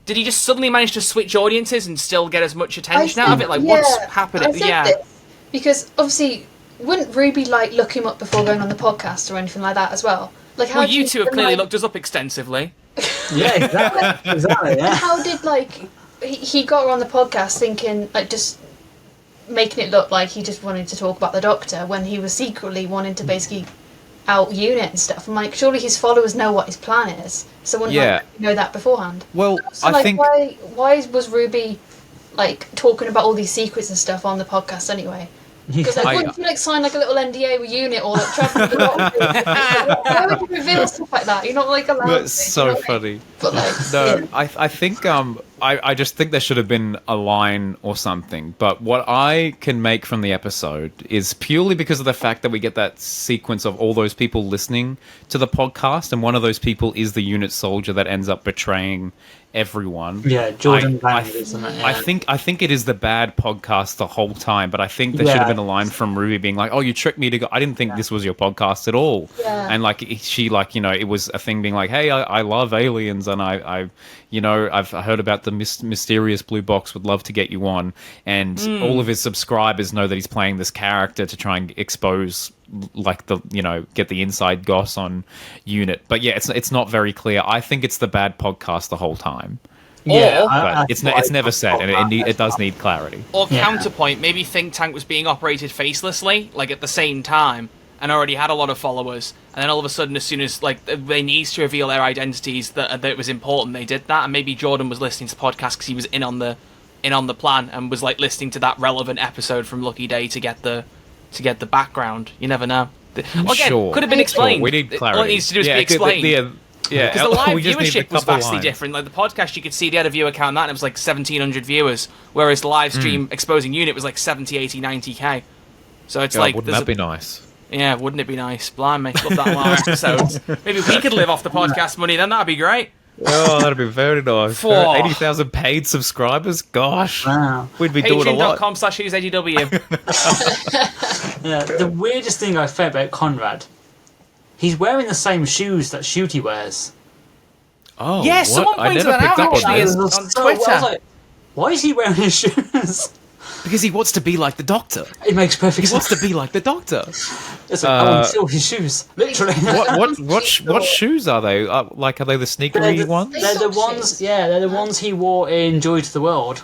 did he just suddenly manage to switch audiences and still get as much attention out of it? Like, what's happening? Because obviously, wouldn't Ruby like look him up before going on the podcast or anything like that as well? Like, how well, you two have clearly looked us up extensively. Yeah, exactly. Yeah. How did he got her on the podcast thinking like just making it look like he just wanted to talk about the Doctor when he was secretly wanting to basically out UNIT and stuff? I'm like, surely his followers know what his plan is, so wouldn't like, know that beforehand? Well, so, like, why was Ruby like talking about all these secrets and stuff on the podcast anyway? Because like, wouldn't you like sign like a little NDA with UNIT or like travel with the Doctor? Why would you reveal stuff like that? You're not like allowed. That's so funny. But like, no, I think I just think there should have been a line or something. But what I can make from the episode is purely because of the fact that we get that sequence of all those people listening to the podcast, and one of those people is the UNIT soldier that ends up betraying everyone. Yeah, Jordan Band, isn't it? Yeah. I think it is the bad podcast the whole time, but I think there should have been a line from Ruby being like, "Oh, you tricked me to go. I didn't think this was your podcast at all." Yeah. And like she like, you know, it was a thing being like, "Hey, I love aliens, and I you know, I've heard about the mysterious blue box. Would love to get you on." And all of his subscribers know that he's playing this character to try and expose, like, the, you know, get the inside goss on UNIT. But yeah, it's not very clear. I think it's the bad podcast the whole time. Yeah, but it's never said, and it does need clarity. Or counterpoint, maybe Think Tank was being operated facelessly, like at the same time, and already had a lot of followers, and then all of a sudden, as soon as like they needs to reveal their identities, that it was important, they did that. And maybe Jordan was listening to the podcast because he was in on the plan and was like listening to that relevant episode from Lucky Day to get the background. You never know. Again, Sure. could have been explained. Sure. We need clarity. All it needs to do is be explained. Yeah, because the live we just need viewership a was couple vastly lines. different. Like the podcast, you could see they had a viewer count, and it was like 1,700 viewers, whereas the live stream exposing UNIT was like 70, 80, 90k. So it's God, like, wouldn't that be nice? Yeah, wouldn't it be nice? Blimey, love that long episodes. Maybe we could live off the podcast money, then that'd be great. Oh, that'd be very nice. For 80,000 paid subscribers. Gosh, Wow. we'd be doing a lot. Patreon.com/who'sadw. Yeah, the weirdest thing I found about Conrad, he's wearing the same shoes that Shooty wears. Oh, Yeah, what? someone I pointed never that picked out, up on actually, this. on So, I was Twitter. like, why is he wearing his shoes? Because he wants to be like the Doctor. It makes perfect He wants sense. to be like the Doctor. It's like, I want to steal his shoes, literally. What shoes are they? Like, are they the sneakery ones? They're the ones. Yeah, they're the ones he wore in Joy to the World.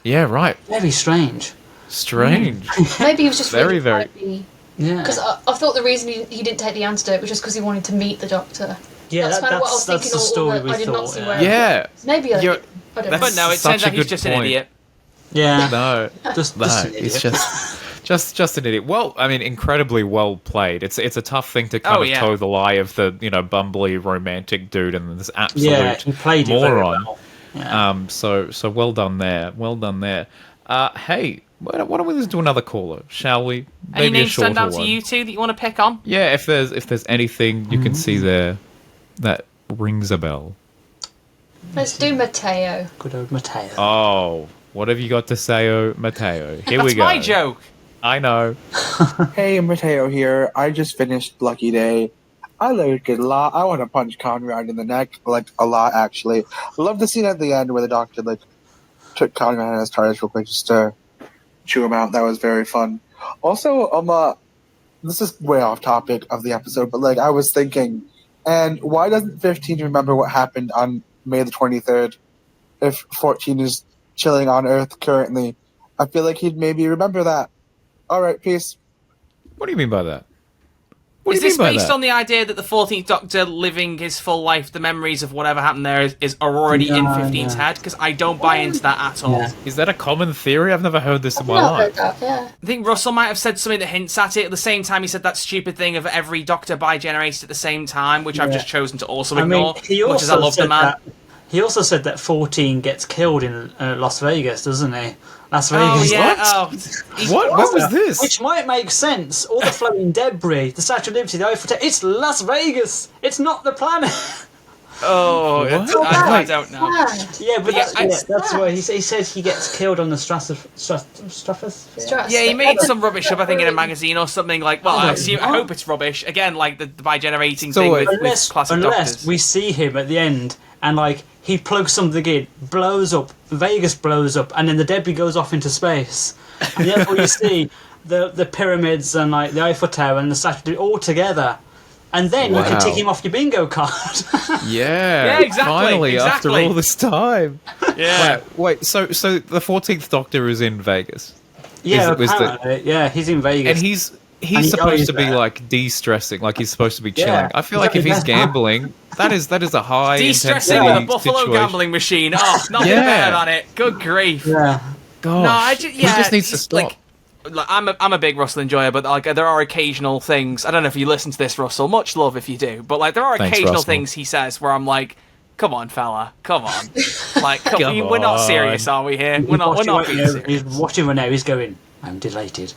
Yeah, right. Very strange. Strange. maybe he was just Very, really very- happy. Yeah. Because I thought the reason he didn't take the antidote was just because he wanted to meet the Doctor. Yeah, That's kind of what I was that's thinking. the story I we did not thought. see Yeah. where. Yeah. Maybe I You're- don't know. that's- But no, it Such turns a out he's good just an point. idiot. Yeah. No. Just No, an it's idiot. just an idiot. Well, I mean, incredibly well played. It's a tough thing to kind of toe the lie of the, you know, bumbly romantic dude and this absolute Yeah, he played it very moron. well. Yeah. So well done there. Well done there. Hey, why don't we just do another caller, shall we? Any Maybe a names stand shorter out to one. you two that you want to pick on? Yeah, if there's anything you can see there that rings a bell. Let's do Mateo. Good old Mateo. Oh, what have you got to say, oh, Mateo? Here we That's go. my joke. I know. Hey, Mateo here. I just finished Lucky Day. I liked it a lot. I want to punch Conrad in the neck, like, a lot, actually. Love the scene at the end where the Doctor, like, took Conrad in his TARDIS real quick just to chew him out. That was very fun. Also, this is way off topic of the episode, but, like, I was thinking, and why doesn't 15 remember what happened on May the 23rd if 14 is chilling on Earth currently? I feel like he'd maybe remember that. All right, peace. What do you mean by that? What Is do you this mean by based that? on the idea that the 14th Doctor living his full life, the memories of whatever happened there are already in 15's head? Because I don't buy into that at all. Yeah. Is that a common theory? I've never heard this in my Not life. heard that, yeah. I think Russell might have said something that hints at it. At the same time, he said that stupid thing of every Doctor bi-generated at the same time, which I've just chosen to also ignore, he much as I love the said man. He also said that 14 gets killed in Las Vegas, doesn't he? Las Oh Vegas. yeah. What was this? Which might make sense. All the floating debris, the Statue of Liberty, the Eiffel Tower. It's Las Vegas. It's not the planet. Oh, I don't know. Yeah, but Yeah, that's why he said he gets killed on the stratosphere. Yeah, he made some rubbish up, I think, in a magazine or something. Like, well, I hope it's rubbish. Again, like the by-generating thing with classic doctors. We see him at the end, and like he plugs something in, blows up, Vegas blows up, and then the debris goes off into space. And therefore you see the pyramids and like the Eiffel Tower and the Statue all together. And then you can tick him off your bingo card. Yeah, exactly. Finally, after all this time. Yeah. Wait. So the 14th Doctor is in Vegas. Yeah, yeah, he's in Vegas. And he's supposed to be like de-stressing, like he's supposed to be chilling. Yeah, I feel like if he's gambling, that is a high de-stressing intensity with a Buffalo situation. gambling machine. Oh, nothing better than it. Good grief. Yeah. Gosh, No, he just needs to stop. Like, I'm a big Russell enjoyer, but like there are occasional things. I don't know if you listen to this, Russell. Much love if you do, but like there are occasional things he says where I'm like, "Come on, fella, come on!" Like, we're not serious, are we? Here, we're not being serious. He's watching right now. He's going, "I'm delighted."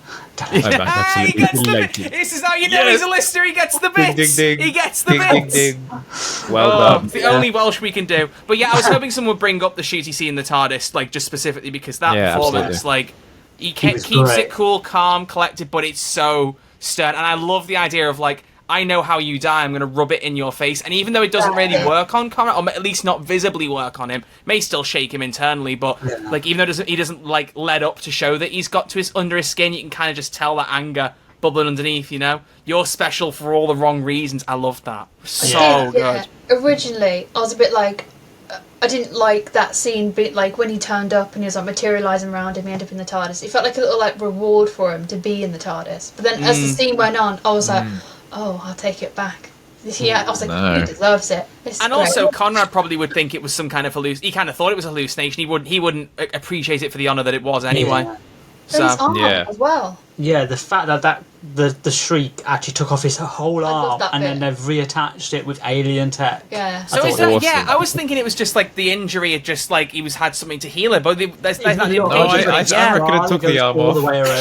He gets the, this is how you know he's a listener. He gets the bits. Ding, ding, ding. He gets the bits. Ding, ding. Well done. It's the only Welsh we can do. But yeah, I was hoping someone would bring up the shoot you see in the TARDIS, like just specifically because that performance, absolutely. like. He keeps it cool, calm, collected, but it's so stern. And I love the idea of, like, I know how you die, I'm going to rub it in your face. And even though it doesn't really work on Conrad, or at least not visibly work on him, may still shake him internally, but, like, even though he doesn't, like, let up to show that he's got to under his skin, you can kind of just tell that anger bubbling underneath, you know? You're special for all the wrong reasons. I love that. So good. Originally, I was a bit like... I didn't like that scene, but like when he turned up and he was like materialising around him, he ended up in the TARDIS. It felt like a little like reward for him to be in the TARDIS. But then as the scene went on, I was like, oh, I'll take it back. I was like, he deserves it. And also, Conrad probably would think it was some kind of he kind of thought it was a hallucination. He wouldn't appreciate it for the honour that it was anyway. Yeah. So as well. Yeah, the fact that the Shriek actually took off his whole arm and then they've reattached it with alien tech. Yeah. So is that, awesome. I was thinking it was just like the injury had just like he had something to heal it, but that's not the implication. I reckon it took the arm off.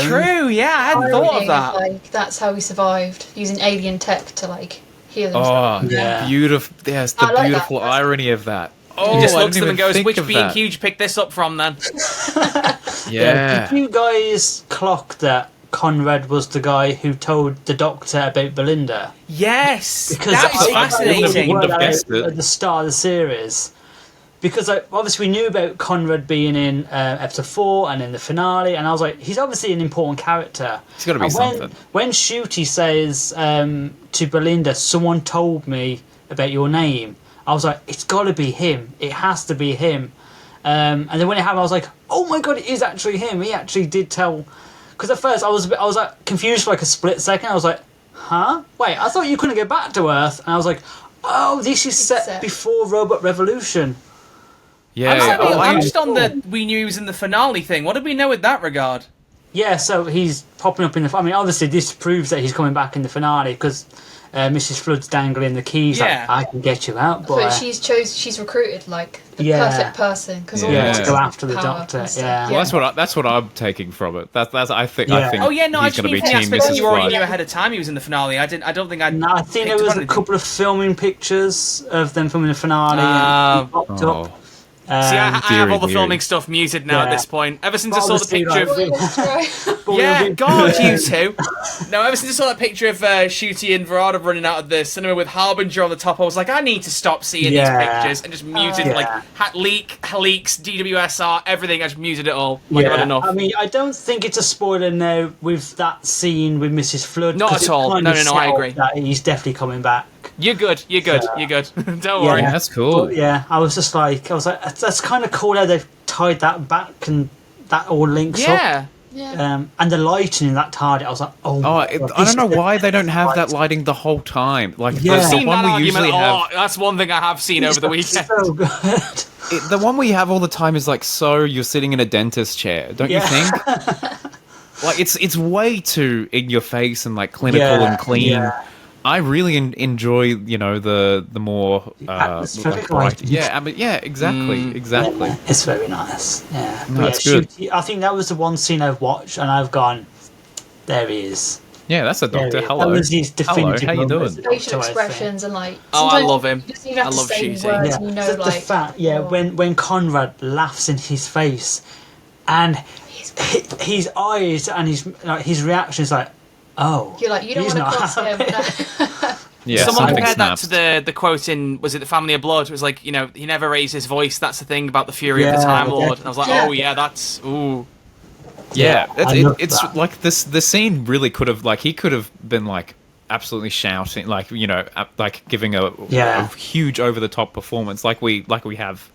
True, yeah, I hadn't thought of that. Like that's how he survived, using alien tech to like heal Oh, himself. beautiful! Yes, the beautiful irony of that. He just looks at them and goes, "Which B&Q did you pick this up from, then?" Did you guys clock that Conrad was the guy who told the Doctor about Belinda? Yes, because that is fascinating. At the start of the series, because obviously we knew about Conrad being in episode 4 and in the finale, and I was like, he's obviously an important character. He's got to be something. When Shooty says to Belinda, "Someone told me about your name," I was like, it's got to be him. It has to be him. And then when it happened, I was like, oh my god, it is actually him. He actually did tell. Because at first I was like confused for like a split second. I was like, huh? Wait, I thought you couldn't get back to Earth. And I was like, oh, this is set before Robot Revolution. Yeah. I'm just on the we knew he was in the finale thing. What did we know in that regard? Yeah, so he's popping up in the... I mean, obviously this proves that he's coming back in the finale because Mrs. Flood's dangling the keys. Yeah. Like, I can get you out, but she's recruited like the perfect person because to go after the Doctor. Yeah, well, that's what I'm taking from it. I think. Oh yeah, no, he's I going to be mean, Team Mrs. you already knew Flood. ahead of time he was in the finale. I don't think I. No, I think there was a couple of filming pictures of them filming the finale. And he popped up. See, I have all the filming stuff muted now at this point. Ever since I saw the picture of... God, you two. No, ever since I saw that picture of Shooty and Verada running out of the cinema with Harbinger on the top, I was like, I need to stop seeing these pictures, and just muted, leaks, DWSR, everything. I just muted it all. Enough. I mean, I don't think it's a spoiler now with that scene with Mrs. Flood. Not at all. No, I agree. That he's definitely coming back. You're good. Don't worry. Yeah, that's cool. But, I was like, that's kind of cool how they've tied that back and that all links up. Yeah. And the lighting in that TARDIS, I was like, I don't know why they don't have that lighting the whole time. Like I've seen the one that we usually have. That's one thing I have seen over the weekend. So good. The one we have all the time is like, so you're sitting in a dentist chair, don't you think? Like it's way too in your face and like clinical and clean. Yeah. I really enjoy, you know, the more atmospheric bright- lighting. yeah, I mean, yeah, exactly. Yeah, it's very nice. Yeah, No, but it's good. I think that was the one scene I've watched, and I've gone, there he is. Yeah, that's a doctor. Hello. That was his definitive Hello, how you moment as doing? a Facial doctor, I think. expressions and like. Oh, I sometimes love him. You just even have I to love say shooting. words Yeah, and you know, the like. fact, when Conrad laughs in his face, and his eyes and his reaction is like, oh, You're like, you don't he's want to not cross him. happy. Yeah, Someone something compared that snaps. to the quote in, was it The Family of Blood? It was like, you know, he never raised his voice. That's the thing about the fury of the Time Lord. And I was like, Yeah. oh yeah, that's ooh. Yeah, I love it's that. like this. The scene really could have, like, he could have been like absolutely shouting, like, you know, like giving a huge over the top performance, like we have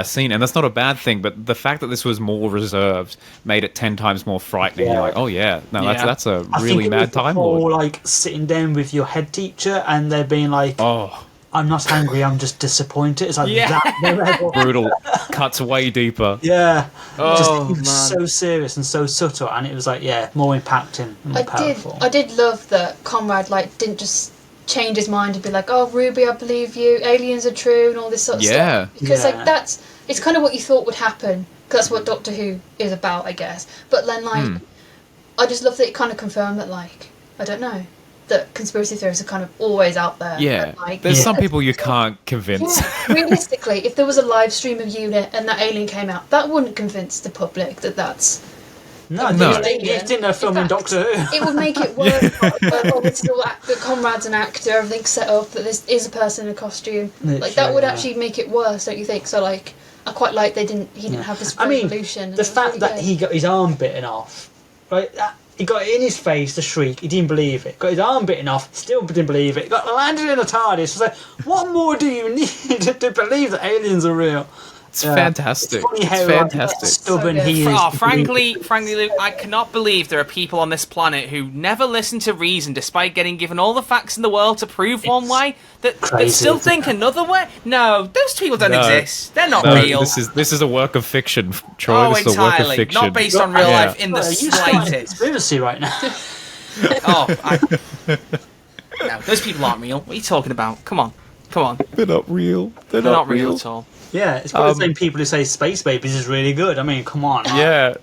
seen, and that's not a bad thing. But the fact that this was more reserved made it 10 times more frightening. Yeah. You're like, oh yeah, no, Yeah. that's a I really think it was mad the Time whole, Lord. like sitting down with your head teacher and they're being like, Oh, I'm not angry, I'm just disappointed. It's like Yeah. that level. brutal. Cuts way deeper. Yeah. Oh, It was man. so serious and so subtle, and it was like, more impacting and more powerful. I did love that Conrad like didn't just change his mind and be like, oh Ruby, I believe you, aliens are true and all this sort of Yeah. stuff. Because Yeah. like it's kind of what you thought would happen. 'Cause that's what Doctor Who is about, I guess. But then like, I just love that it kind of confirmed that like, I don't know, that conspiracy theories are kind of always out there. Yeah, And, like, there's some people you can't convince. Yeah, realistically, if there was a live stream of UNIT and that alien came out, that wouldn't convince the public that that's. No, No. they didn't know filming In fact, Doctor Who. It would make it worse. It's still the Conrad's an actor, everything's set up, that this is a person in a costume. Like that would yeah. actually make it worse, don't you think? So like, I quite like he didn't have this I mean, resolution. the fact that he got his arm bitten off, right? He got it in his face, the shriek. He didn't believe it. Got his arm bitten off. Still didn't believe it. Got landed in a TARDIS. It's like, what more do you need to believe that aliens are real? It's fantastic. It's funny It's how fantastic. stubborn So he good. is. Oh, frankly, Luke, I cannot believe there are people on this planet who never listen to reason, despite getting given all the facts in the world to prove one way, that crazy, still isn't think another way. No, those people don't No. exist. They're not No, real. this is a work of fiction, Troy. Oh, This is a work of entirely. fiction. Not based on real Yeah. life in the Well, you started slightest. conspiracy right now. No, those people aren't real. What are you talking about? Come on. They're not real. They're They're not real at all. Yeah, it's probably the same people who say Space Babies is really good. I mean, come on. Yeah,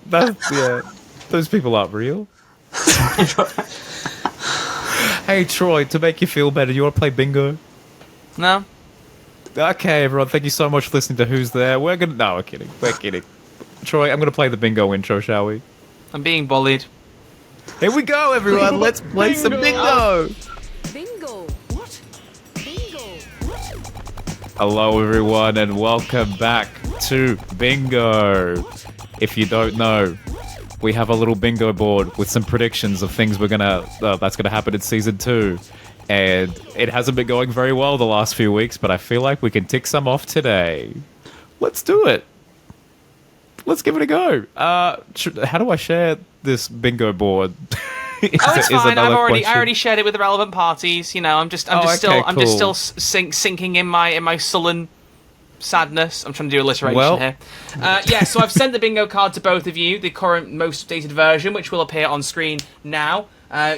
those people aren't real. Hey, Troy, to make you feel better, you want to play bingo? No? Okay, everyone, thank you so much for listening to Who's There. We're kidding. We're kidding. Troy, I'm gonna play the bingo intro, shall we? I'm being bullied. Here we go, everyone. Let's play some bingo. Bingo. What? Bingo. What? Hello, everyone, and welcome back to Bingo. If you don't know, we have a little bingo board with some predictions of things that's gonna happen in season 2, and it hasn't been going very well the last few weeks, but I feel like we can tick some off today. Let's do it. Let's give it a go. How do I share this bingo board? Oh, it's fine. another I question. already shared it with the relevant parties. You know, I'm just still sinking in my sullen sadness. I'm trying to do alliteration Well- here. So I've sent the bingo card to both of you, the current most updated version, which will appear on screen now.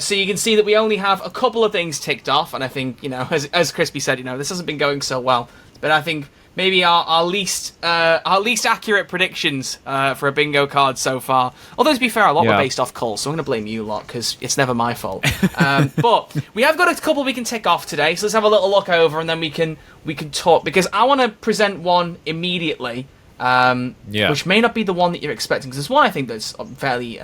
So you can see that we only have a couple of things ticked off, and I think, you know, as Crispy said, you know, this hasn't been going so well. But I think maybe our least accurate predictions for a bingo card so far. Although, to be fair, a lot were based off calls, so I'm going to blame you lot, because it's never my fault. But we have got a couple we can tick off today, so let's have a little look over, and then we can talk, because I want to present one immediately, which may not be the one that you're expecting, because there's one I think that's fairly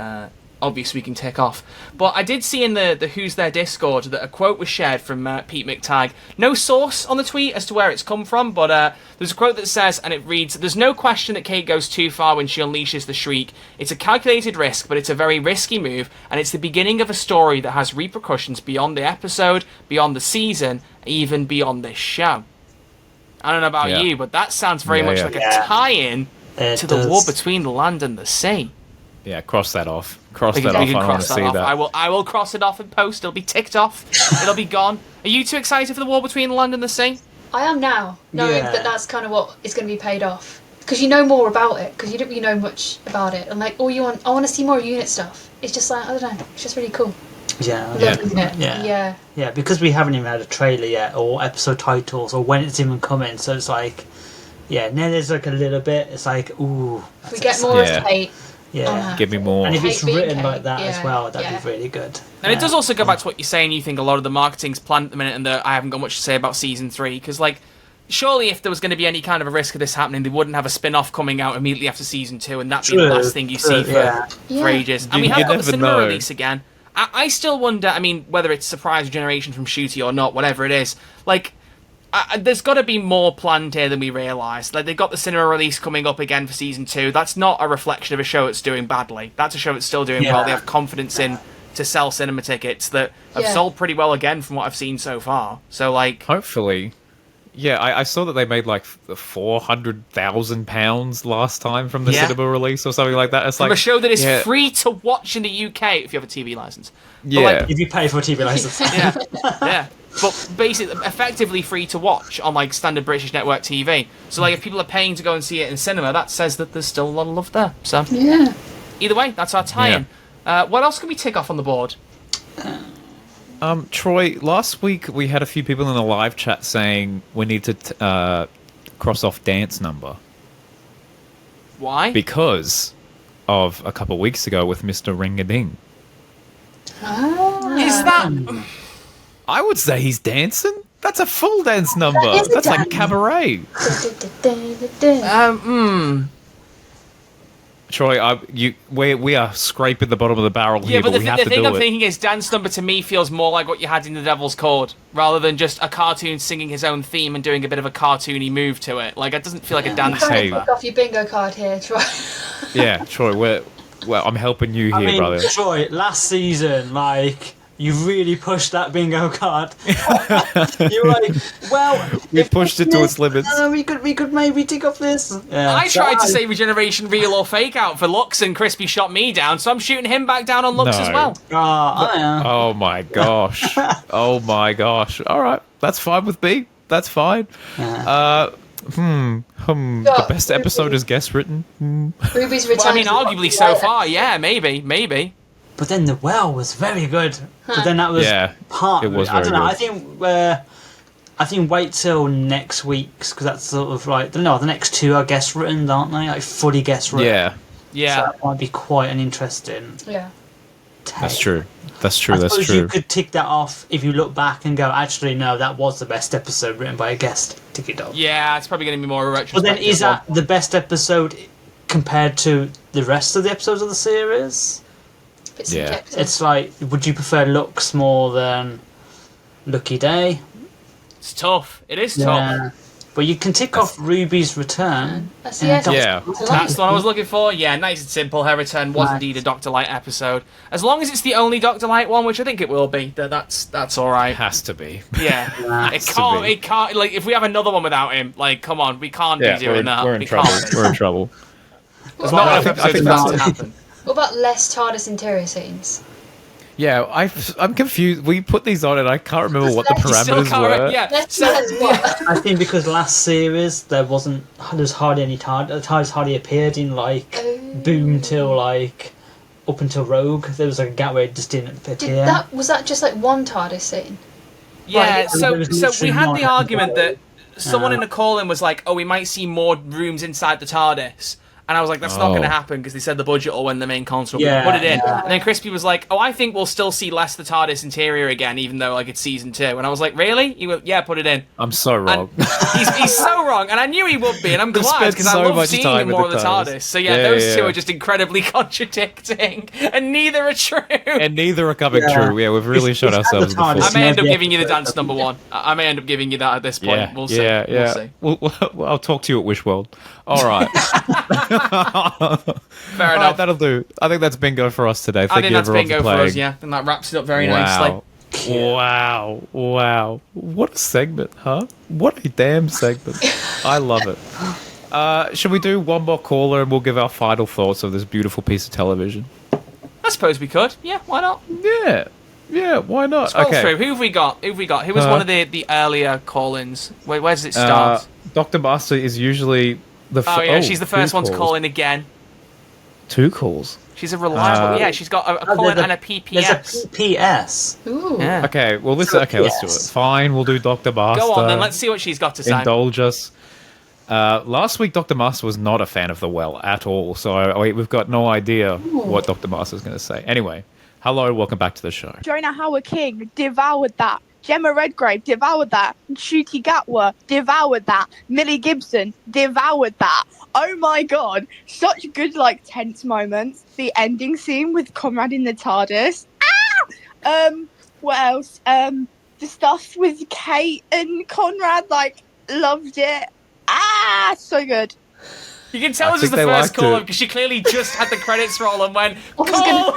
obvious we can tick off. But I did see in the Who's There Discord that a quote was shared from Pete McTagg. No source on the tweet as to where it's come from, but there's a quote that says, and it reads, "There's no question that Kate goes too far when she unleashes the shriek. It's a calculated risk, but it's a very risky move, and it's the beginning of a story that has repercussions beyond the episode, beyond the season, even beyond this show." I don't know about you, but that sounds very much like a tie-in to the war between the land and the sea. Yeah, cross that off. Cross We that can off. I want cross to that see off. that. I will cross it off in post. It'll be ticked off. It'll be gone. Are you too excited for the war between the land and the sea? I am now, knowing that that's kind of what is going to be paid off. Because you know more about it, because you don't know much about it. And like, I want to see more unit stuff. It's just like, I don't know, it's just really cool. Yeah. Loving it. Yeah. Yeah, because we haven't even had a trailer yet, or episode titles, or when it's even coming. So it's like, yeah, now there's like a little bit. It's like, ooh. If we get more of Kate. Yeah. Give me more. And if it's Kate written being like Kate, that as well, that'd be really good. And it does also go back to what you're saying. You think a lot of the marketing's planned at the minute, and that I haven't got much to say about season 3 because, like, surely if there was going to be any kind of a risk of this happening, they wouldn't have a spin-off coming out immediately after season 2, and that'd be the last thing you see for ages. And we have got the cinema release again. I still wonder. I mean, whether it's surprise generation from Shooty or not, whatever it is, like. There's got to be more planned here than we realise. Like, they've got the cinema release coming up again for season 2. That's not a reflection of a show that's doing badly. That's a show that's still doing well. They have confidence in to sell cinema tickets that have sold pretty well again from what I've seen so far. So, like... Hopefully. Yeah, I saw that they made, like, £400,000 last time from the cinema release or something like that. It's from like a show that is free to watch in the UK if you have a TV licence. Yeah. Like, if you pay for a TV licence. yeah. But basically, effectively free to watch on, like, standard British network TV. So, like, if people are paying to go and see it in cinema, that says that there's still a lot of love there. So, either way, that's our tie-in. What else can we tick off on the board? Troy, last week we had a few people in the live chat saying we need to cross off dance number. Why? Because of a couple of weeks ago with Mr. Ring-a-Ding. Is that... I would say he's dancing. That's a full dance number. That's like cabaret. Troy, we are scraping the bottom of the barrel here, but we have to do it. The thing I'm thinking is dance number to me feels more like what you had in The Devil's Chord, rather than just a cartoon singing his own theme and doing a bit of a cartoony move to it. Like, it doesn't feel like a dance number. Pick off your bingo card here, Troy. Yeah, Troy, I'm helping you here, brother. Troy, last season, like... You really pushed that bingo card. You're like, well, we pushed it to its limits. We could maybe tick off this. Yeah. I tried to say regeneration real or fake out for looks, and Crispy shot me down, so I'm shooting him back down on looks as well. Oh my gosh! Oh my gosh! All right, that's fine with me. That's fine. The best episode is guest written. Ruby's return. Well, I mean, arguably so far, yeah, maybe. But then the well was very good. But then that was part it of was it. I don't know. good. I think wait till next week's because that's sort of like the next 2 are guest written, aren't they? Like fully guest written. Yeah. So that might be quite an interesting. Yeah. Take. That's true. I suppose you could tick that off if you look back and go, actually, no, that was the best episode written by a guest. Tick it off. Yeah, it's probably going to be more a retrospective. But then, is that the best episode compared to the rest of the episodes of the series? It's like, would you prefer Looks more than Lucky Day? It's tough. It is tough. But you can tick off Ruby's return. That's the one I was looking for. Yeah, nice and simple. Her return was indeed a Dr. Light episode. As long as it's the only Dr. Light one, which I think it will be, that's all right. It has to be. Yeah, it can't. Like, if we have another one without him, like, come on, we can't be doing that. We're in trouble. We're in trouble. There's not enough episodes for that to happen. What about less TARDIS interior scenes? Yeah, I'm confused. We put these on and I can't remember what the parameters were. I think because last series there was hardly any TARDIS. The TARDIS hardly appeared in like Boom till like up until Rogue. There was like a gap where it just didn't appear. Was that just like one TARDIS scene? Yeah, right. So we had the argument that someone in the call-in was like, oh, we might see more rooms inside the TARDIS. And I was like, that's not going to happen because they said the budget will win the main console. Yeah, put it in. Yeah. And then Crispy was like, oh, I think we'll still see less the TARDIS interior again, even though like it's season 2. And I was like, really? He went, yeah, put it in. I'm so wrong. He's so wrong. And I knew he would be. And I'm glad because I love seeing him more of the TARDIS. So those two are just incredibly contradicting. And neither are true. And neither are coming true. Yeah, we've really showed ourselves before. I may end up giving you the dance number 1. I may end up giving you that at this point. We'll see. Yeah. We'll see. I'll talk to you at Wishworld. All right. Fair enough. Right, that'll do. I think that's bingo for us today. I think that's bingo for us, yeah. And that wraps it up very nicely. Wow. What a segment, huh? What a damn segment. I love it. Should we do one more caller and we'll give our final thoughts of this beautiful piece of television? I suppose we could. Yeah, why not? Yeah, why not? Scroll through. Who have we got? Who was one of the earlier call-ins? Where does it start? Dr. Master is usually she's the first one to call in again. 2 calls. She's a reliable. Yeah, she's got a call in and a PPS. There's a PPS. Ooh. Yeah. Okay, well, let's do it. Fine, we'll do Dr. Master. Go on then. Let's see what she's got to say. Indulge us. Last week, Dr. Master was not a fan of the well at all, so we've got no idea what Dr. Master's going to say. Anyway, hello, welcome back to the show. Jonah Howard King devoured that. Gemma Redgrave devoured that. Ncuti Gatwa devoured that. Millie Gibson devoured that. Oh my god, such good tense moments. The ending scene with Conrad in the TARDIS. What else? The stuff with Kate and Conrad, loved it. So good. You can tell this is the first call because she clearly just had the credits roll and went, call!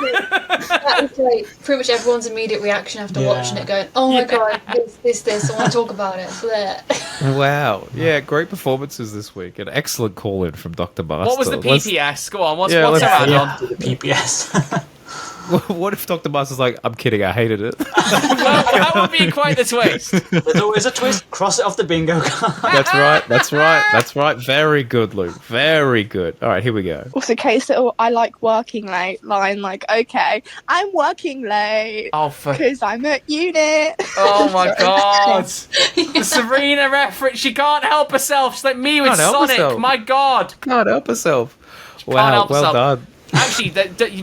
That was pretty much everyone's immediate reaction after watching it, going, oh my god, this, I want to talk about it. Bleh. Wow. Yeah, great performances this week. An excellent call-in from Dr. Master. What was the PPS? Go on, what's her let's add-on? The PPS. What if Dr. Master's like, I'm kidding, I hated it? Well, that would be quite the twist. There's always a twist. Cross it off the bingo card. That's right. Very good, Luke. Very good. All right, here we go. Also, Kate's little I like working late line, okay, I'm working late. Oh, because I'm at unit. Oh my god. The Serena reference, she can't help herself. She's like me with Sonic. My god. Can't help herself. Wow, well done. Actually,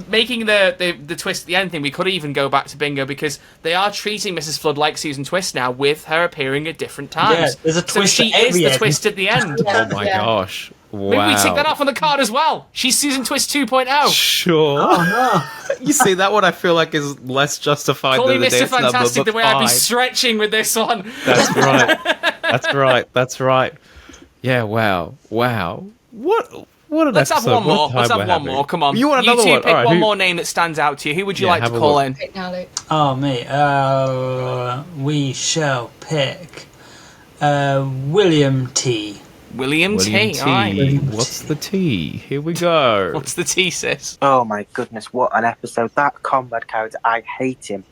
making the twist at the end thing, we could even go back to bingo because they are treating Mrs. Flood like Susan Twist now, with her appearing at different times. Yeah, there's a twist. So she is the twist at the end. Oh my gosh. Wow. Maybe we take that off on the card as well. She's Susan Twist 2.0. Sure. Oh no. You see, that one I feel like is less justified Call than me the Mr. dance Fantastic number, the way but I'd be fine. stretching with this one. That's right. Yeah, wow. What an Let's have episode. one more. Let's have one more. Come on. You want another two one? pick All right, one more name that stands out to you. Who would you like to have a call look. in? Pick now, Luke. Oh, me. We shall pick William T. William T. Aye. What's the T? Here we go. What's the T, sis? Oh my goodness, what an episode. That comrade character, I hate him.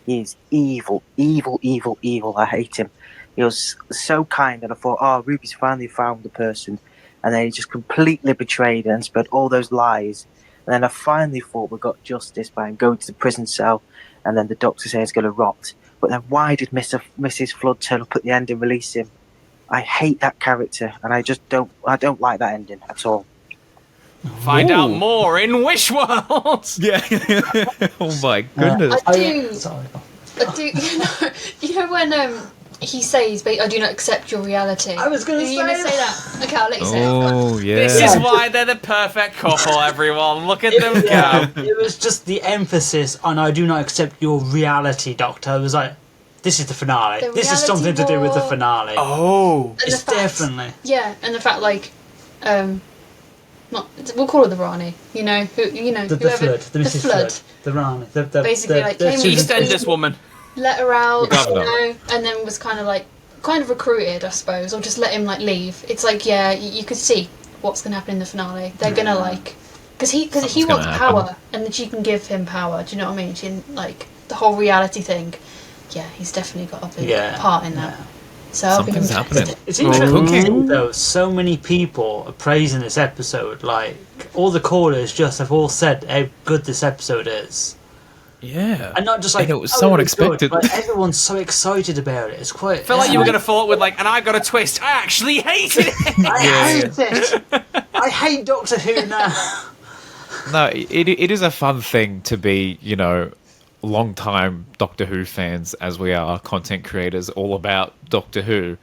He is evil. I hate him. He was so kind, and I thought, oh, Ruby's finally found the person. And then he just completely betrayed her and spread all those lies. And then I finally thought we got justice by him going to the prison cell, and then the doctor says he's going to rot. But then why did Mrs. Flood turn up at the end and release him? I hate that character, and I don't like that ending at all. Find out more in Wish World. Yeah. Oh my goodness. I do. You know when he says, I do not accept your reality. I was going to say that. Okay, I'll let you say it. Oh, yeah. This is why they're the perfect couple, everyone. Look at them go. It was just the emphasis on I do not accept your reality, Doctor. It was like, this is the finale. This is something to do with the finale. Oh. It's definitely. Yeah, and the fact, we'll call her the Rani, the whoever, Flood, the Mrs. Flood, the Rani, basically, came EastEnders woman. let her out, The and then was kind of recruited, I suppose, or just let him leave. It's you could see what's going to happen in the finale. They're going to because he wants power, and then she can give him power. Do you know what I mean? She the whole reality thing. Yeah, he's definitely got a big part in that. So Something's happening. It's interesting though. So many people are praising this episode. All the callers just have all said how good this episode is. Yeah. And not just and it was so unexpected. Good, everyone's so excited about it. It's quite. I felt like you were going to follow up with and I got a twist. I actually hated it. I hate it. I hate Doctor Who now. No, it is a fun thing to be, long-time Doctor Who fans, as we are content creators, all about Doctor Who.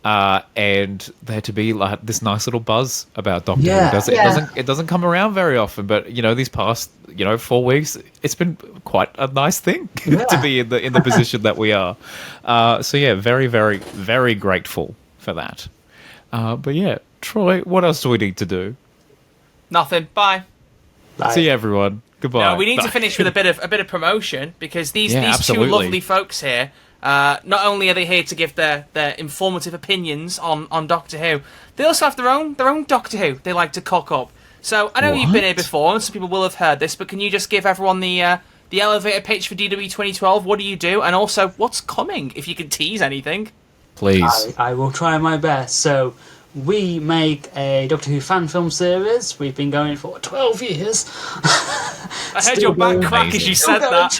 And there to be this nice little buzz about Doctor Who. It doesn't come around very often, but these past 4 weeks, it's been quite a nice thing to be in the position that we are. So yeah, very, very, very grateful for that. But yeah, Troy, what else do we need to do? Nothing. Bye. See you, everyone. Goodbye. No, we need to finish with a bit of promotion because these absolutely. two lovely folks here. Not only are they here to give their informative opinions on Doctor Who, they also have their own Doctor Who they like to cock up. So I know you've been here before, and some people will have heard this, but can you just give everyone the elevator pitch for DW 2012? What do you do, and also what's coming? If you can tease anything, please. I will try my best. So we make a Doctor Who fan film series. We've been going for 12 years. I heard your back crack as you said that.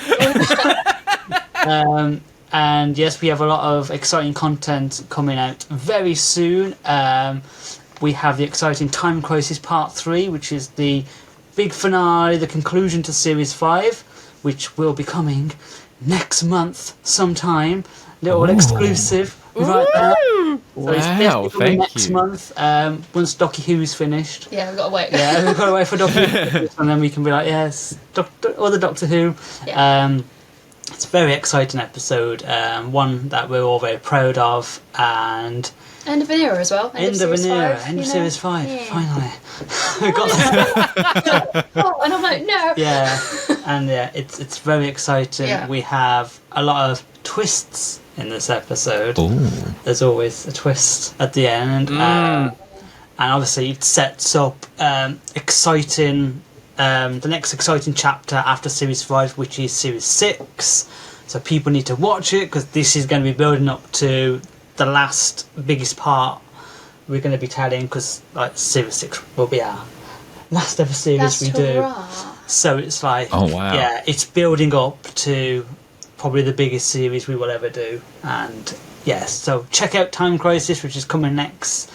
And yes, we have a lot of exciting content coming out very soon. We have the exciting Time Crisis Part 3, which is the big finale, the conclusion to Series 5, which will be coming next month sometime. Little exclusive right now. So it's definitely coming next month, once Doctor Who's finished. Yeah, we've got to wait. Yeah, we've got to wait for Doctor Who, and then we can be like, yes, other Doctor Who. Yeah. It's a very exciting episode, one that we're all very proud of, and end of an era as well. End of an era, end of Series 5, finally. We got that. Oh, and I'm like, no. Yeah, and yeah, it's very exciting. Yeah. We have a lot of twists in this episode. Ooh. There's always a twist at the end, and obviously it sets up exciting. The next exciting chapter after Series 5, which is Series 6. So people need to watch it, because this is going to be building up to the last biggest part we're going to be telling, because like Series 6 will be our last ever series we do. So it's like, oh wow, yeah, it's building up to probably the biggest series we will ever do. And yes, so check out Time Crisis, which is coming next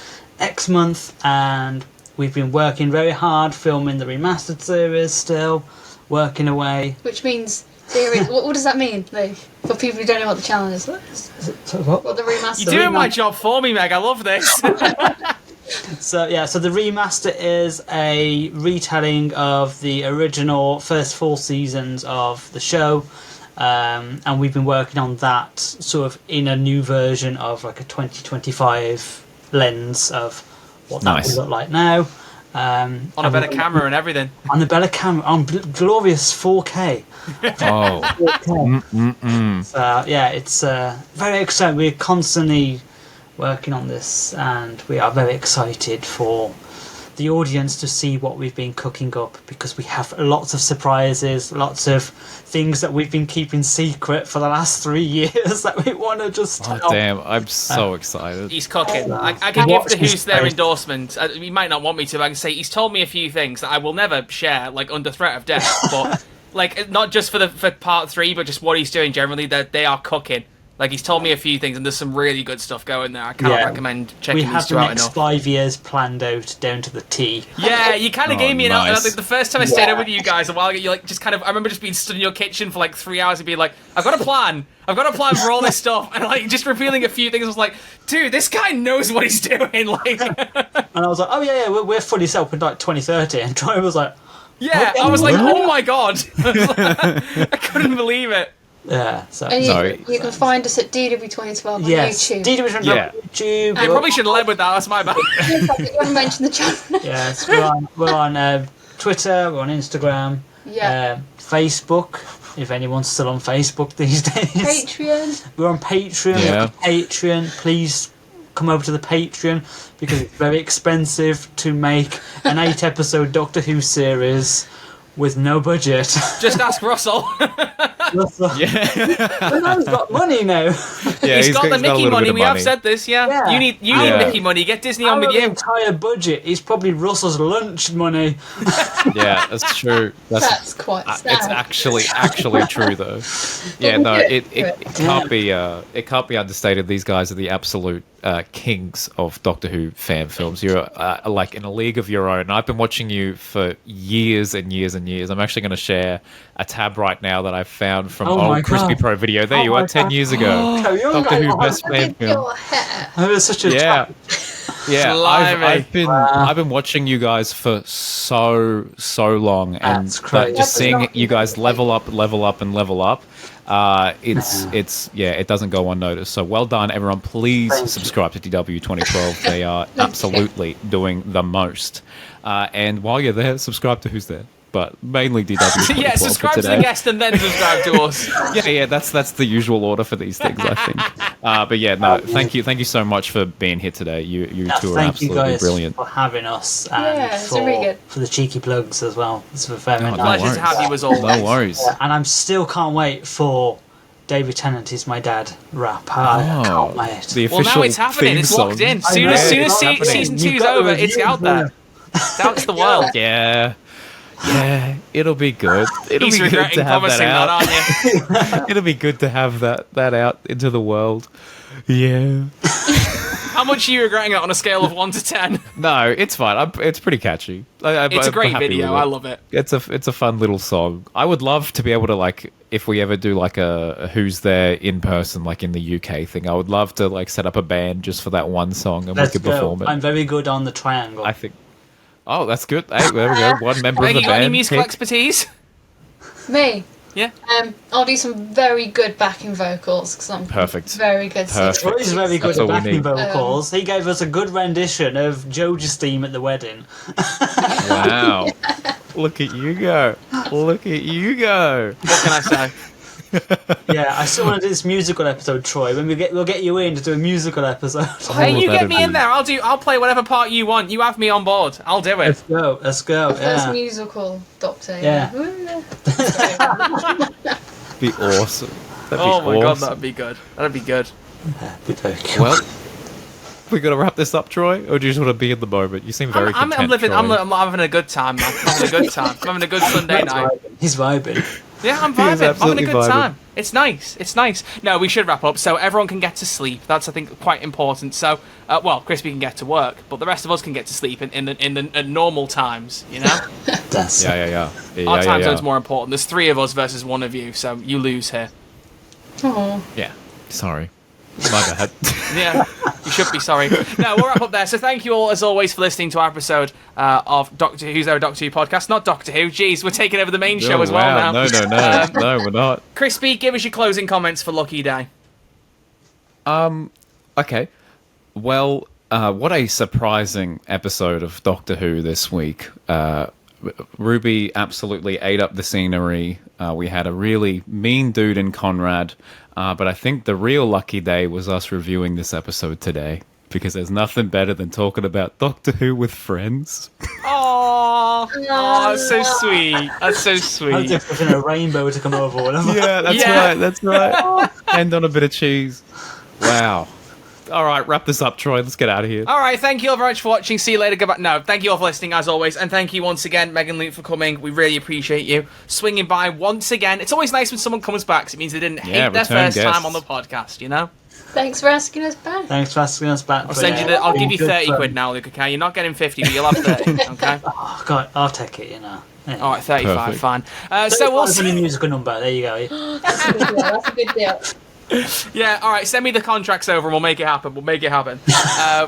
month, and we've been working very hard filming the remastered series still, working away. Which means series. what does that mean, like, for people who don't know what the challenge is? What the remaster? You're doing my job for me, Meg. I love this. So the remaster is a retelling of the original first 4 seasons of the show, and we've been working on that sort of in a new version of like a 2025 lens of what that would look like now. On a better camera and everything. On a better camera, on glorious 4K. Oh. 4K. So yeah, it's very exciting. We're constantly working on this, and we are very excited for the audience to see what we've been cooking up, because we have lots of surprises, lots of things that we've been keeping secret for the last 3 years that we want to just tell. Oh damn, I'm so excited. He's cooking. I can give the Who's There endorsement. He might not want me to, but I can say he's told me a few things that I will never share, like under threat of death, but like not just for part 3, but just what he's doing generally, that they are cooking. Like, he's told me a few things, and there's some really good stuff going there. I cannot recommend checking these two out enough. We have the next 5 years planned out down to the T. Yeah, you kind of gave me an the first time I stayed up with you guys a while ago, you like just kind of, I remember just being stood in your kitchen for like 3 hours and being like, I've got a plan for all this stuff, and like just revealing a few things. I was like, dude, this guy knows what he's doing. Like, and I was like, oh yeah, we're fully set up in like 2030, and Troy was like, yeah, I was like, oh my god, I couldn't believe it. Yeah, so and you can find us at DW2012 on YouTube. DW2012 on YouTube. I probably should have led with that. That's my bad. You want to mention the channel? Yes, we're on Twitter. We're on Instagram. Yeah. Facebook. If anyone's still on Facebook these days. Patreon. We're on Patreon. Yeah. Patreon. Please come over to the Patreon, because it's very expensive to make an 8-episode Doctor Who series with no budget. Just ask Russell. Yeah. But now he's got money now. Yeah, he's got the Mickey money. We have said this, yeah. You need Mickey money. Get Disney on with you. The entire budget is probably Russell's lunch money. Yeah, that's true. That's quite sad. It's actually true though. Yeah, no, it can't be understated. These guys are the absolute kings of Doctor Who fan films. You're like in a league of your own. I've been watching you for years and years and years. I'm actually going to share a tab right now that I found from old Crispy Pro video. There you are, 10 years ago. Doctor Who best fan film. That was such a yeah. I've been watching you guys for so long, and just seeing you guys level up, it doesn't go unnoticed. So well done, everyone. Please subscribe to DW 2012. They are absolutely doing the most. And while you're there, subscribe to Who's There. But mainly DW. Yeah, subscribe to the guest and then subscribe to us. Yeah, that's the usual order for these things, I think. But yeah, no, thank you so much for being here today. You two are absolutely brilliant. Thank you guys for having us, and for the cheeky plugs as well. It's very nice. Pleasure to have you as always. No worries. And I'm still can't wait for David Tennant is my dad rap. I can't wait. The Well, official now it's happening. It's locked in. Soon as season 2's over, it's out there. It's out to the world. Yeah. Yeah, it'll be good. It'll He's be good regretting to have promising that that, out. aren't you? It'll be good to have that out into the world. Yeah. How much are you regretting it on a scale of 1 to 10? No, it's fine. It's pretty catchy. It's a I'm great happy video. with it. I love it. It's a fun little song. I would love to be able to, like, if we ever do like a Who's There in person, like in the UK thing, I would love to like set up a band just for that one song and we could perform it. I'm very good on the triangle. I think. Oh, that's good. Hey, there we go. One member of Meg, the you got any band. musical expertise? Me? Yeah. I'll do some very good backing vocals because I'm Perfect. very good. Perfect. Troy's very good That's at all we backing need. vocals. He gave us a good rendition of George's theme at the wedding. Wow. Look at you go. Look at you go. What can I say? Yeah, I still want to do this musical episode, Troy. When we'll get you in to do a musical episode. Hey, you get that'd me be- in there. I'll play whatever part you want. You have me on board. I'll do it. Let's go. First Yeah. musical Doctor. Yeah. Be awesome. That'd be Oh my god, awesome. that'd be good. That'd be good. Well, we gotta wrap this up, Troy, or do you just want to be in the moment? You seem very I'm content, living. Troy. I'm having a good time, man. I'm having a good time. I'm having a good Sunday night. He's vibing. Yeah, I'm He is vibing. I'm having a absolutely good vibing. time. It's nice. It's nice. No, we should wrap up so everyone can get to sleep. That's, I think, quite important. So, well, Crispy can get to work, but the rest of us can get to sleep in the normal times. You know, Yeah. our time zone's more important. There's 3 of us versus 1 of you, so you lose here. Oh. Yeah. Sorry. My bad. Yeah, you should be sorry. No, we'll wrap up there. So thank you all, as always, for listening to our episode of Doctor Who's There, a Doctor Who podcast. Not Doctor Who. Jeez, we're taking over the main show as well now. No, we're not. Crispy, give us your closing comments for Lucky Day. Okay. Well, what a surprising episode of Doctor Who this week. Ruby absolutely ate up the scenery. We had a really mean dude in Conrad. But I think the real lucky day was us reviewing this episode today. Because there's nothing better than talking about Doctor Who with friends. Oh, that's so sweet. That's so I'm sweet. just expecting a rainbow to come over. Whatever. Yeah, that's right. And on a bit of cheese. Wow. All right, wrap this up, Troy. Let's get out of here. All right, thank you all very much for watching. See you later. Goodbye. No, thank you all for listening, as always. And thank you once again, Meg and Luke, for coming. We really appreciate you swinging by once again. It's always nice when someone comes back, 'cause it means they didn't hate their return first guests. time on the podcast, you know? Thanks for asking us back. Thanks for asking us back. I'll give you 30 quid now, Luke, okay? You're not getting 50, but you'll have 30, okay? Oh, God, I'll take it, you know. Yeah. All right, 35, Perfect. fine. So we'll see. a musical number. There you go. That's a good deal. That's a good deal. Yeah, all right, send me the contracts over and we'll make it happen.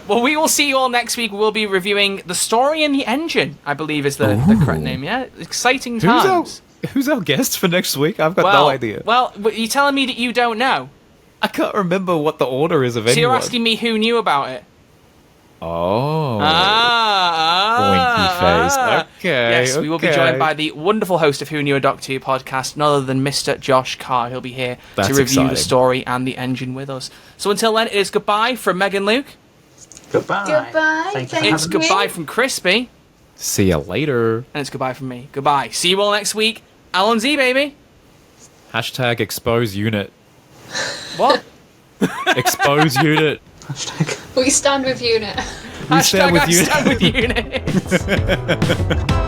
Well, we will see you all next week. We'll be reviewing The Story in the Engine, I believe is the correct name, yeah? Exciting times. Who's our guest for next week? I've got no idea. Well, you're telling me that you don't know? I can't remember what the order is of So anyone. you're asking me who knew about it? Oh. Winky face. Okay. Yes, we will be joined by the wonderful host of Who Knew a Doctor Who podcast, none other than Mr. Josh Carr. He'll be here That's to review exciting. The Story and the Engine with us. So until then, it is goodbye from Meg and Luke. Goodbye. Goodbye. Thank you. Thank It's you. goodbye from Crispy. See you later. And it's goodbye from me. Goodbye. See you all next week. Alan Z, baby. Hashtag expose unit. What? Expose unit. We stand with Unit. We stand with I unit. stand with unit.